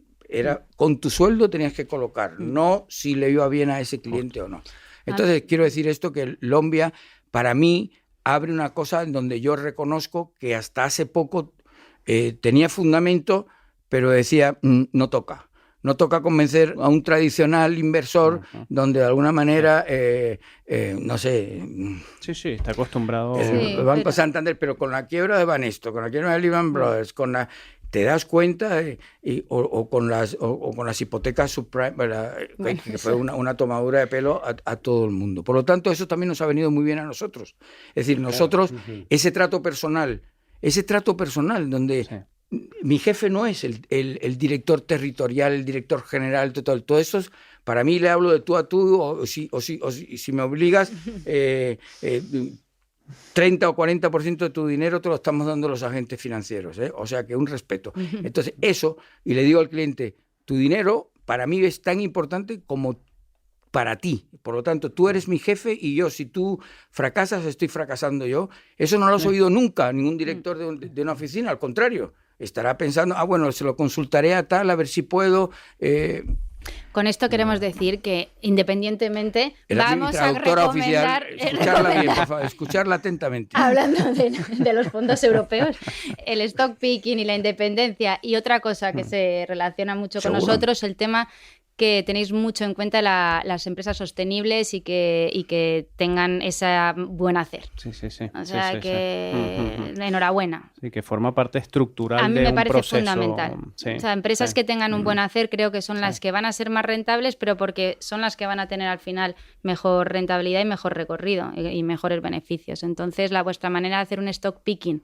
con tu sueldo tenías que colocar, no si le iba bien a ese cliente o no. Entonces, quiero decir esto, que Lombia, para mí, abre una cosa en donde yo reconozco que hasta hace poco tenía fundamento, pero decía, no toca convencer a un tradicional inversor donde de alguna manera, no sé... Sí, está acostumbrado... El Banco Santander, pero con la quiebra de Banesto, con la quiebra de Lehman Brothers, te das cuenta, o con las hipotecas subprime, que fue una tomadura de pelo a todo el mundo. Por lo tanto, eso también nos ha venido muy bien a nosotros. Es decir, nosotros, ese trato personal donde... Sí. Mi jefe no es el director territorial, el director general, todo eso. Para mí le hablo de tú a tú, o si me obligas, 30 o 40% de tu dinero te lo estamos dando los agentes financieros, o sea que un respeto. Entonces eso, y le digo al cliente, tu dinero para mí es tan importante como para ti. Por lo tanto, tú eres mi jefe y yo, si tú fracasas, estoy fracasando yo. Eso no lo has oído nunca ningún director de una oficina, al contrario. Estará pensando, bueno, se lo consultaré a tal, a ver si puedo. Con esto queremos decir que, independientemente, vamos a Oficial, recomendar... escucharla bien, por favor, escucharla atentamente. Hablando de los fondos europeos, el stock picking y la independencia, y otra cosa que se relaciona mucho con nosotros, el tema que tenéis mucho en cuenta las empresas sostenibles y que tengan esa buen hacer. Sí. O sea que enhorabuena. Sí, que forma parte estructural a mí de me un parece proceso. Fundamental. Sí, o sea, empresas que tengan un buen hacer creo que son las que van a ser más rentables, pero porque son las que van a tener al final mejor rentabilidad y mejor recorrido y mejores beneficios. Entonces, vuestra manera de hacer un stock picking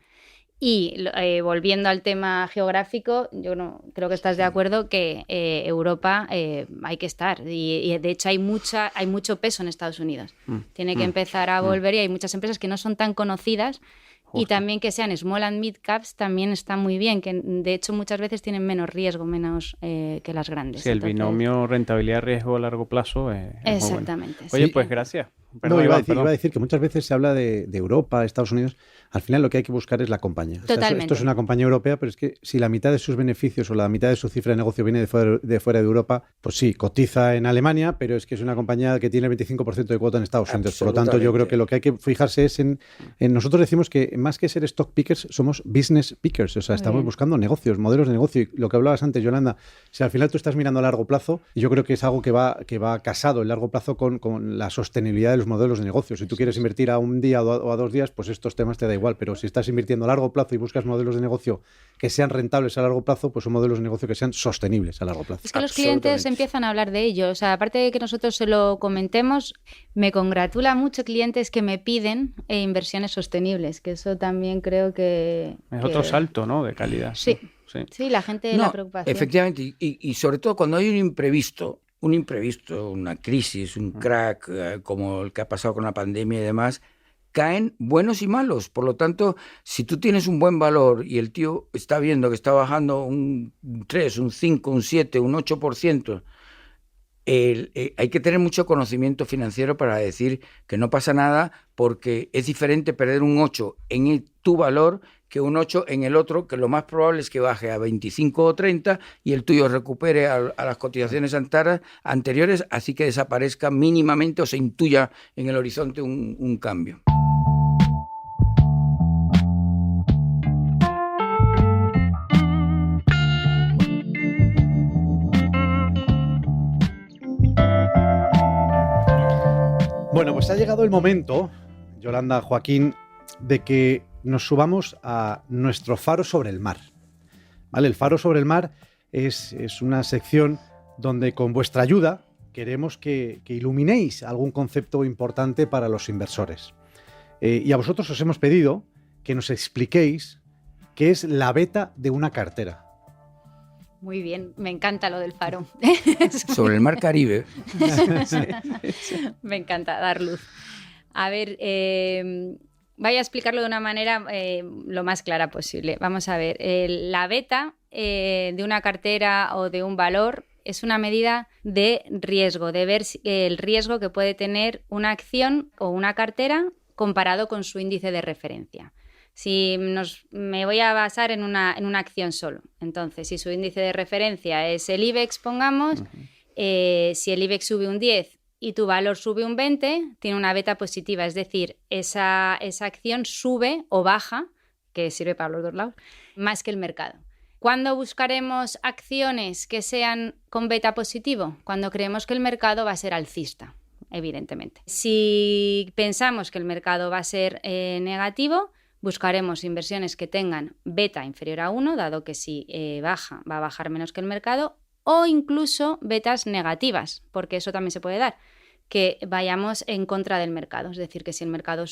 y volviendo al tema geográfico, yo creo que estás de acuerdo que Europa hay que estar y de hecho hay mucho peso en Estados Unidos. Tiene que empezar a volver y hay muchas empresas que no son tan conocidas. Justo. Y también que sean small and mid caps también está muy bien, que de hecho muchas veces tienen menos riesgo, menos que las grandes. Sí, entonces, el binomio rentabilidad-riesgo a largo plazo es exactamente. Muy bueno. Oye, pues gracias. Perdón, iba a decir que muchas veces se habla de Europa, Estados Unidos. Al final lo que hay que buscar es la compañía. Totalmente. O sea, esto es una compañía europea, pero es que si la mitad de sus beneficios o la mitad de su cifra de negocio viene de fuera de Europa, pues sí, cotiza en Alemania, pero es que es una compañía que tiene el 25% de cuota en Estados Unidos. Por lo tanto, yo creo que lo que hay que fijarse es en nosotros decimos que más que ser stock pickers, somos business pickers. O sea, estamos buscando negocios, modelos de negocio. Y lo que hablabas antes, Yolanda, si al final tú estás mirando a largo plazo, yo creo que es algo que va casado en largo plazo con la sostenibilidad de los modelos de negocio. Si tú quieres invertir a un día o a 2 días, pues estos temas te da igual, pero si estás invirtiendo a largo plazo y buscas modelos de negocio que sean rentables a largo plazo, pues son modelos de negocio que sean sostenibles a largo plazo. Es que los clientes empiezan a hablar de ello. O sea, aparte de que nosotros se lo comentemos, me congratula mucho clientes que me piden inversiones sostenibles, que eso también creo que... Es otro salto, ¿no?, de calidad. Sí, la gente la preocupación. Efectivamente, y sobre todo cuando hay un imprevisto, una crisis, un crack, como el que ha pasado con la pandemia y demás, caen buenos y malos. Por lo tanto, si tú tienes un buen valor y el tío está viendo que está bajando un 3, un 5, un 7, un 8%, hay que tener mucho conocimiento financiero para decir que no pasa nada, porque es diferente perder un 8 en tu valor que un 8 en el otro, que lo más probable es que baje a 25 o 30 y el tuyo recupere a las cotizaciones anteriores, así que desaparezca mínimamente o se intuya en el horizonte un cambio. Bueno, pues ha llegado el momento, Yolanda, Joaquín, de que nos subamos a nuestro faro sobre el mar. ¿Vale? El faro sobre el mar es una sección donde con vuestra ayuda queremos que iluminéis algún concepto importante para los inversores. Y a vosotros os hemos pedido que nos expliquéis qué es la beta de una cartera. Muy bien, me encanta lo del faro. Sobre el mar Caribe. Me encanta dar luz. A ver, voy a explicarlo de una manera lo más clara posible. Vamos a ver, la beta de una cartera o de un valor es una medida de riesgo, de ver el riesgo que puede tener una acción o una cartera comparado con su índice de referencia. Si me voy a basar en una acción solo. Entonces, si su índice de referencia es el IBEX, pongamos, si el IBEX sube un 10 y tu valor sube un 20, tiene una beta positiva. Es decir, esa acción sube o baja, que sirve para los dos lados, más que el mercado. ¿Cuándo buscaremos acciones que sean con beta positivo? Cuando creemos que el mercado va a ser alcista, evidentemente. Si pensamos que el mercado va a ser negativo, buscaremos inversiones que tengan beta inferior a 1, dado que si baja, va a bajar menos que el mercado, o incluso betas negativas, porque eso también se puede dar, que vayamos en contra del mercado. Es decir, que si el mercado,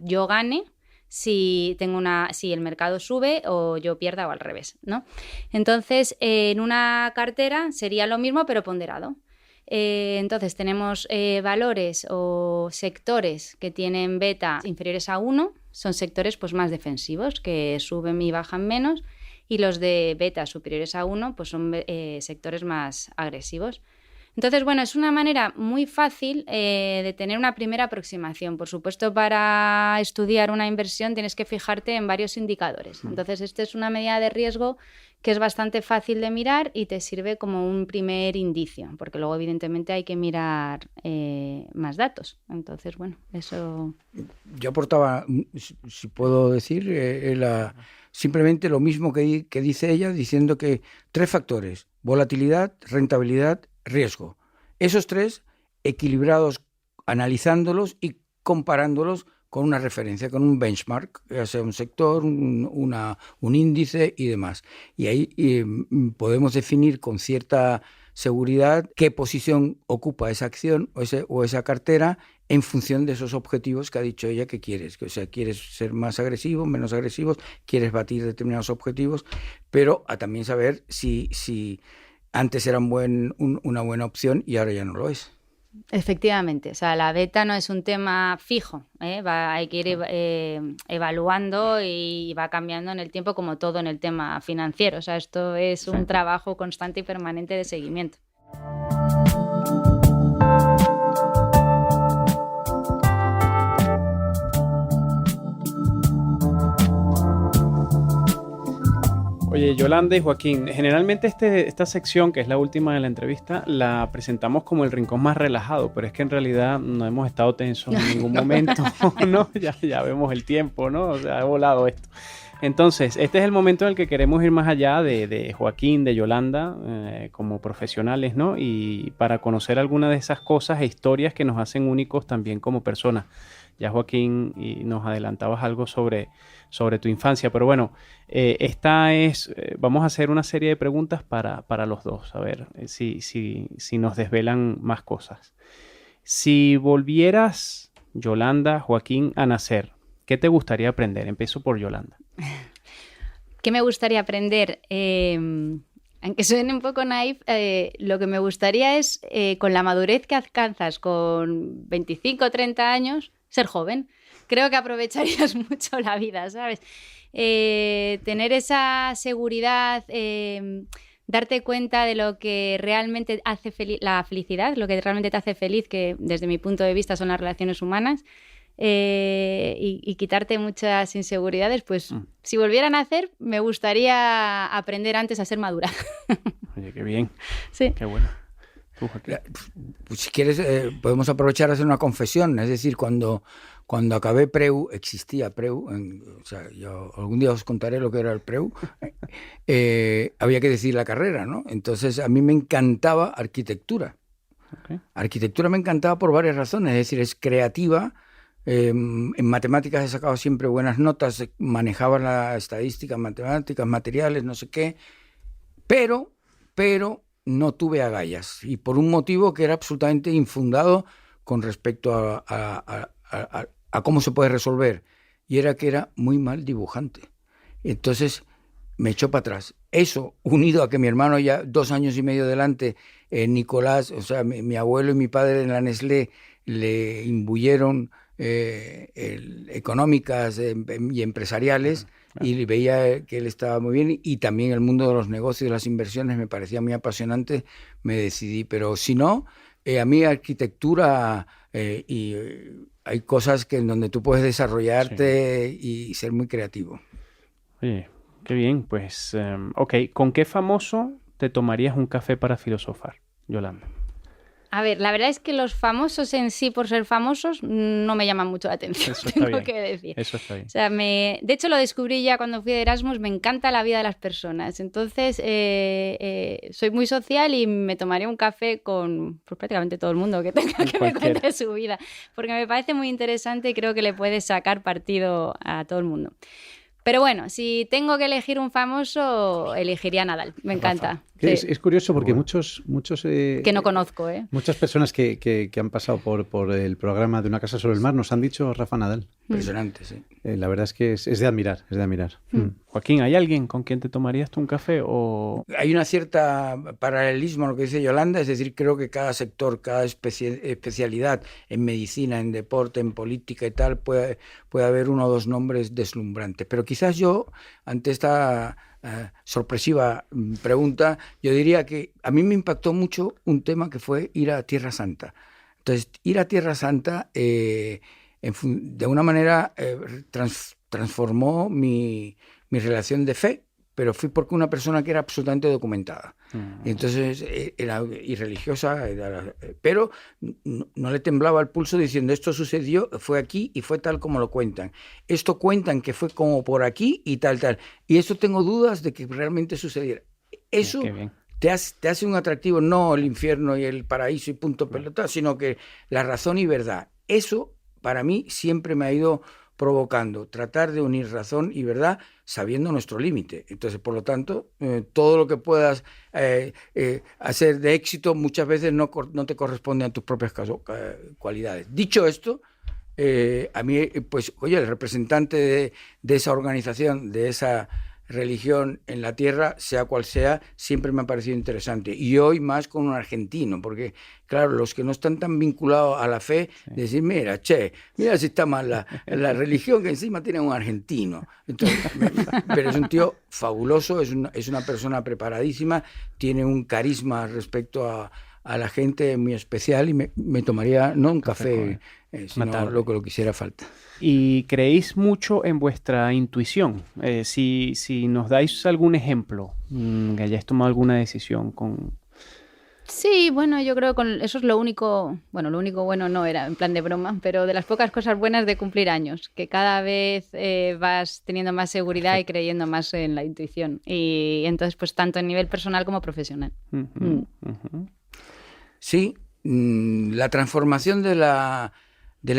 yo gane si el mercado sube o yo pierda o al revés, ¿no? Entonces, en una cartera sería lo mismo, pero ponderado. Entonces tenemos valores o sectores que tienen beta inferiores a 1, son sectores pues más defensivos, que suben y bajan menos, y los de beta superiores a 1 pues son sectores más agresivos. Entonces, bueno, es una manera muy fácil de tener una primera aproximación. Por supuesto, para estudiar una inversión tienes que fijarte en varios indicadores. Entonces, esta es una medida de riesgo que es bastante fácil de mirar y te sirve como un primer indicio, porque luego, evidentemente, hay que mirar más datos. Entonces, bueno, eso... Yo aportaba, si puedo decir, simplemente lo mismo que dice ella, diciendo que 3 factores: volatilidad, rentabilidad riesgo. Esos 3 equilibrados, analizándolos y comparándolos con una referencia, con un benchmark, ya sea un sector, un índice y demás. Y ahí podemos definir con cierta seguridad qué posición ocupa esa acción o esa cartera en función de esos objetivos que ha dicho ella que quieres. O sea, quieres ser más agresivo, menos agresivo, quieres batir determinados objetivos, pero a también saber si antes era una buena opción y ahora ya no lo es. Efectivamente, o sea, la beta no es un tema fijo, hay que ir evaluando y va cambiando en el tiempo como todo en el tema financiero. O sea, esto es un trabajo constante y permanente de seguimiento. Oye, Yolanda y Joaquín, generalmente esta sección, que es la última de la entrevista, la presentamos como el rincón más relajado, pero es que en realidad no hemos estado tensos en ningún momento, ¿no? Ya vemos el tiempo, ¿no? O sea, ha volado esto. Entonces, este es el momento en el que queremos ir más allá de Joaquín, de Yolanda, como profesionales, ¿no? Y para conocer algunas de esas cosas e historias que nos hacen únicos también como personas. Ya, Joaquín, y nos adelantabas algo sobre tu infancia, pero bueno, vamos a hacer una serie de preguntas para los dos, a ver si nos desvelan más cosas. Si volvieras, Yolanda, Joaquín, a nacer, ¿qué te gustaría aprender? Empiezo por Yolanda. ¿Qué me gustaría aprender? Aunque suene un poco naif, lo que me gustaría es, con la madurez que alcanzas con 25 o 30 años, ser joven. Creo que aprovecharías mucho la vida, ¿sabes? Tener esa seguridad, darte cuenta de lo que realmente hace la felicidad, lo que realmente te hace feliz, que desde mi punto de vista son las relaciones humanas, y quitarte muchas inseguridades. Pues si volvieran a nacer, me gustaría aprender antes a ser madura. Oye, qué bien. Sí. Qué bueno. Pues si quieres, podemos aprovechar a hacer una confesión. Es decir, cuando acabé Preu, existía Preu, o sea, yo algún día os contaré lo que era el Preu, había que decidir la carrera, ¿no? Entonces a mí me encantaba arquitectura. Okay. Arquitectura me encantaba por varias razones. Es decir, es creativa. En matemáticas he sacado siempre buenas notas, manejaba la estadística, matemáticas, materiales, no sé qué, pero no tuve agallas, y por un motivo que era absolutamente infundado con respecto a cómo se puede resolver, y era que era muy mal dibujante. Entonces me echó para atrás. Eso, unido a que mi hermano ya 2 años y medio delante, Nicolás, o sea, mi abuelo y mi padre en la Nestlé le imbuyeron económicas y empresariales, y veía que él estaba muy bien, y también el mundo de los negocios y las inversiones me parecía muy apasionante. Me decidí, pero si no, a mí arquitectura, y hay cosas en donde tú puedes desarrollarte y ser muy creativo. Oye, qué bien, pues ok, ¿con qué famoso te tomarías un café para filosofar, Yolanda? A ver, la verdad es que los famosos en sí, por ser famosos, no me llaman mucho la atención, eso tengo que decir. Eso está bien. O sea, de hecho lo descubrí ya cuando fui de Erasmus, me encanta la vida de las personas. Entonces, soy muy social y me tomaría un café con prácticamente todo el mundo que tenga que me cuente su vida, porque me parece muy interesante y creo que le puedes sacar partido a todo el mundo. Pero bueno, si tengo que elegir un famoso, elegiría a Nadal. Me encanta. Sí. Es curioso porque muchos que no conozco, muchas personas que han pasado por el programa de Una casa sobre el mar nos han dicho Rafa Nadal. Impresionante, sí. La verdad es que es de admirar, es de admirar. Joaquín, ¿hay alguien con quien te tomarías tú un café? O... Hay una cierta paralelismo a lo que dice Yolanda, es decir, creo que cada sector, cada especialidad en medicina, en deporte, en política y tal, puede haber 1 o 2 nombres deslumbrantes. Pero quizás yo, ante esta sorpresiva pregunta, yo diría que a mí me impactó mucho un tema que fue ir a Tierra Santa. Entonces, ir a Tierra Santa de una manera transformó mi relación de fe, pero fui porque una persona que era absolutamente documentada. Y entonces era irreligiosa, pero no le temblaba el pulso diciendo esto sucedió, fue aquí y fue tal como lo cuentan. Esto cuentan que fue como por aquí y tal. Y eso tengo dudas de que realmente sucediera. Eso te hace un atractivo no el infierno y el paraíso y punto pelota, sino que la razón y verdad. Eso, para mí, siempre me ha ido provocando, tratar de unir razón y verdad sabiendo nuestro límite. Entonces, por lo tanto, todo lo que puedas hacer de éxito muchas veces no te corresponde a tus propias cualidades. Dicho esto, a mí, pues, oye, el representante de esa organización, de esa religión en la tierra, sea cual sea, siempre me ha parecido interesante. Y hoy más con un argentino, porque, claro, los que no están tan vinculados a la fe, decir, mira si está mal la religión, que encima tiene un argentino. Entonces, pero es un tío fabuloso, es una persona preparadísima, tiene un carisma respecto a la gente muy especial, y me tomaría, no un café, sino lo que lo quisiera falta. ¿Y creéis mucho en vuestra intuición? Si nos dais algún ejemplo, que hayáis tomado alguna decisión con... Sí, bueno, yo creo que eso es lo único bueno no era en plan de broma, pero de las pocas cosas buenas de cumplir años, que cada vez vas teniendo más seguridad y creyendo más en la intuición. Y entonces, pues tanto a nivel personal como profesional. Sí, la transformación de la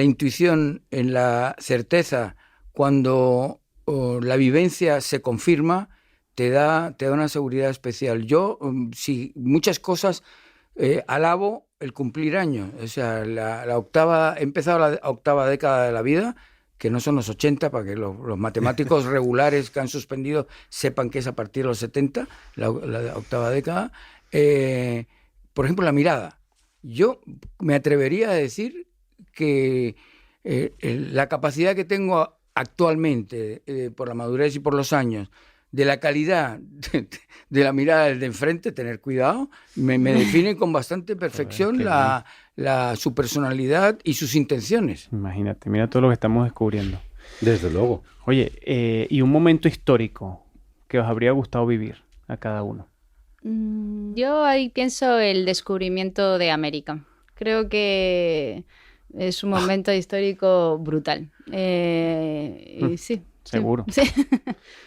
intuición en la certeza, cuando la vivencia se confirma, te da una seguridad especial. Yo, sí, muchas cosas alabo el cumplir años. O sea, he empezado la octava década de la vida, que no son los 80, para que los matemáticos regulares que han suspendido sepan que es a partir de los 70, la octava década. Por ejemplo, la mirada. Yo me atrevería a decir que la capacidad que tengo actualmente, por la madurez y por los años, de la calidad de la mirada del de enfrente, tener cuidado, me define con bastante perfección su personalidad y sus intenciones. Imagínate, mira todo lo que estamos descubriendo. Desde luego. Oye, ¿y un momento histórico que os habría gustado vivir a cada uno? Yo ahí pienso el descubrimiento de América. Creo que es un momento histórico brutal. Y sí. Seguro. Sí.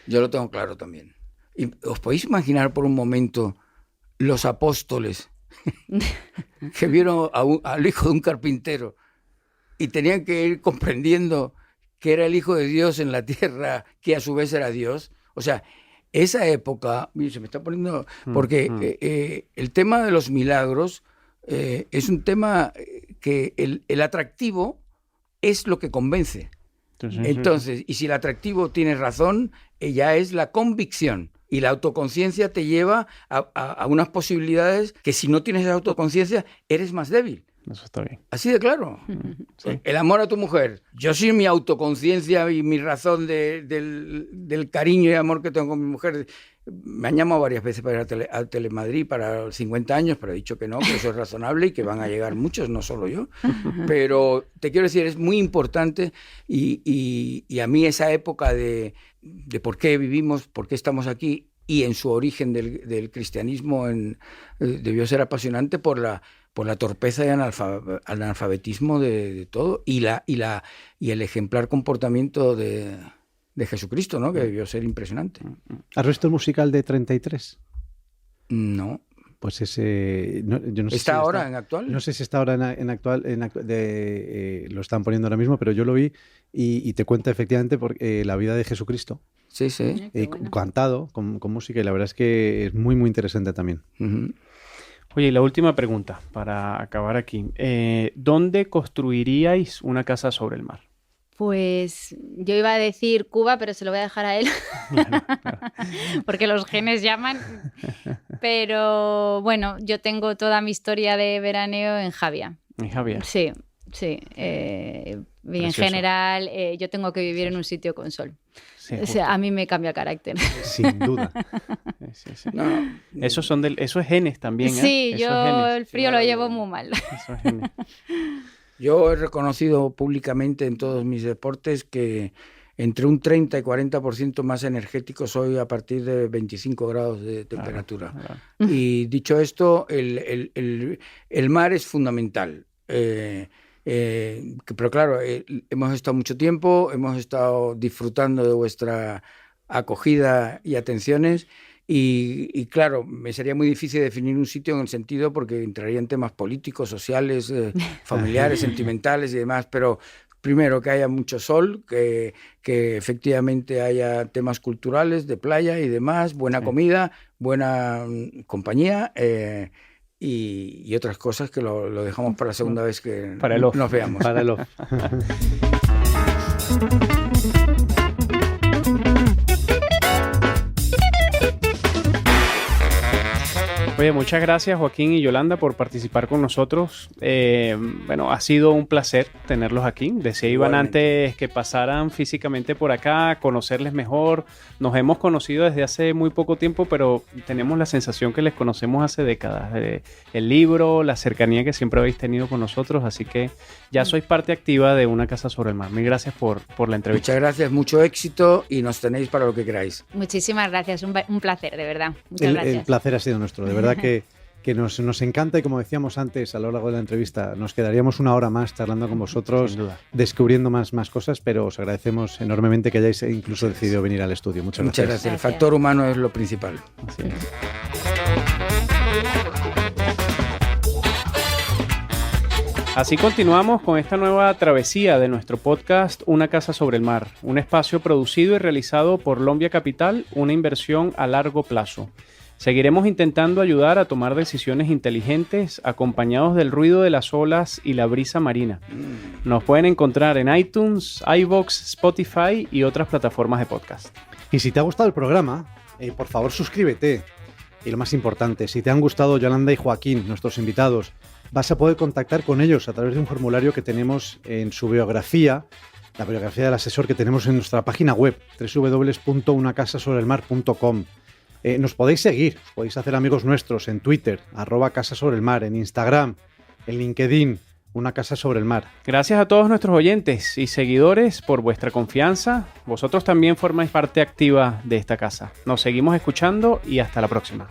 Yo lo tengo claro también. ¿Y os podéis imaginar por un momento los apóstoles que vieron al hijo de un carpintero y tenían que ir comprendiendo que era el Hijo de Dios en la tierra, que a su vez era Dios? O sea, esa época, se me está poniendo... Porque el tema de los milagros es un tema que el atractivo es lo que convence. Entonces, y si el atractivo tiene razón, ya es la convicción. Y la autoconciencia te lleva a unas posibilidades que, si no tienes esa autoconciencia, eres más débil. Eso está bien. Así de claro. Sí. El amor a tu mujer. Yo, sin mi autoconciencia y mi razón del cariño y amor que tengo con mi mujer, me han llamado varias veces para ir a Telemadrid para los 50 años, pero he dicho que no, que eso es razonable y que van a llegar muchos, no solo yo. Pero te quiero decir, es muy importante, y a mí esa época de por qué vivimos, por qué estamos aquí, y en su origen del cristianismo debió ser apasionante por la torpeza y analfabetismo de todo, y el ejemplar comportamiento de Jesucristo, ¿no? Que debió ser impresionante. ¿Has visto el musical de 33? No. Pues ese... yo no sé ¿Está si ahora en actual? No sé si está ahora en actual. Lo están poniendo ahora mismo, pero yo lo vi y te cuenta efectivamente la vida de Jesucristo. Sí, sí. Bueno. Cantado con música, y la verdad es que es muy, muy interesante también. Uh-huh. Oye, y la última pregunta para acabar aquí. ¿Dónde construiríais una casa sobre el mar? Pues yo iba a decir Cuba, pero se lo voy a dejar a él. Claro. Porque los genes llaman. Pero bueno, yo tengo toda mi historia de veraneo en Javia. En Javier. Sí. Y en general, yo tengo que vivir en un sitio con sol. Sí, O sea, a mí me cambia el carácter. Sin duda. Sí. No. Eso es genes también, ¿eh? Sí, Eso yo es genes. el frío lo llevo muy mal. Eso es genes. Yo he reconocido públicamente en todos mis deportes que entre un 30 y 40% más energético soy a partir de 25 grados de temperatura. Claro. Y dicho esto, el mar es fundamental. Pero claro, hemos estado mucho tiempo, hemos estado disfrutando de vuestra acogida y atenciones, Y claro, me sería muy difícil definir un sitio en el sentido porque entraría en temas políticos, sociales, familiares, sentimentales y demás, pero primero que haya mucho sol, que efectivamente haya temas culturales, de playa y demás, buena comida, buena compañía y otras cosas que lo dejamos para la segunda vez que nos veamos. Para el off. Oye, muchas gracias Joaquín y Yolanda por participar con nosotros. Bueno, ha sido un placer tenerlos aquí. Decía Iván antes que pasaran físicamente por acá, conocerles mejor. Nos hemos conocido desde hace muy poco tiempo, pero tenemos la sensación que les conocemos hace décadas. El libro, la cercanía que siempre habéis tenido con nosotros, así que ya sois parte activa de Una Casa sobre el Mar. Mil gracias por la entrevista. Muchas gracias, mucho éxito y nos tenéis para lo que queráis. Muchísimas gracias, un placer, de verdad. Muchas gracias. El placer ha sido nuestro, de verdad que nos encanta y como decíamos antes a lo largo de la entrevista, nos quedaríamos una hora más charlando con vosotros, descubriendo más cosas, pero os agradecemos enormemente que hayáis incluso decidido venir al estudio. Muchas gracias. El factor humano es lo principal. Así es. Así continuamos con esta nueva travesía de nuestro podcast Una Casa sobre el Mar, un espacio producido y realizado por Lombia Capital, una inversión a largo plazo. Seguiremos intentando ayudar a tomar decisiones inteligentes acompañados del ruido de las olas y la brisa marina. Nos pueden encontrar en iTunes, iVoox, Spotify y otras plataformas de podcast. Y si te ha gustado el programa, por favor suscríbete. Y lo más importante, si te han gustado Yolanda y Joaquín, nuestros invitados, vas a poder contactar con ellos a través de un formulario que tenemos en su biografía, la biografía del asesor que tenemos en nuestra página web, www.unacasasobrelmar.com. Nos podéis seguir, os podéis hacer amigos nuestros en Twitter, @casasobrelmar, en Instagram, en LinkedIn, Una Casa sobre el Mar. Gracias a todos nuestros oyentes y seguidores por vuestra confianza. Vosotros también formáis parte activa de esta casa. Nos seguimos escuchando y hasta la próxima.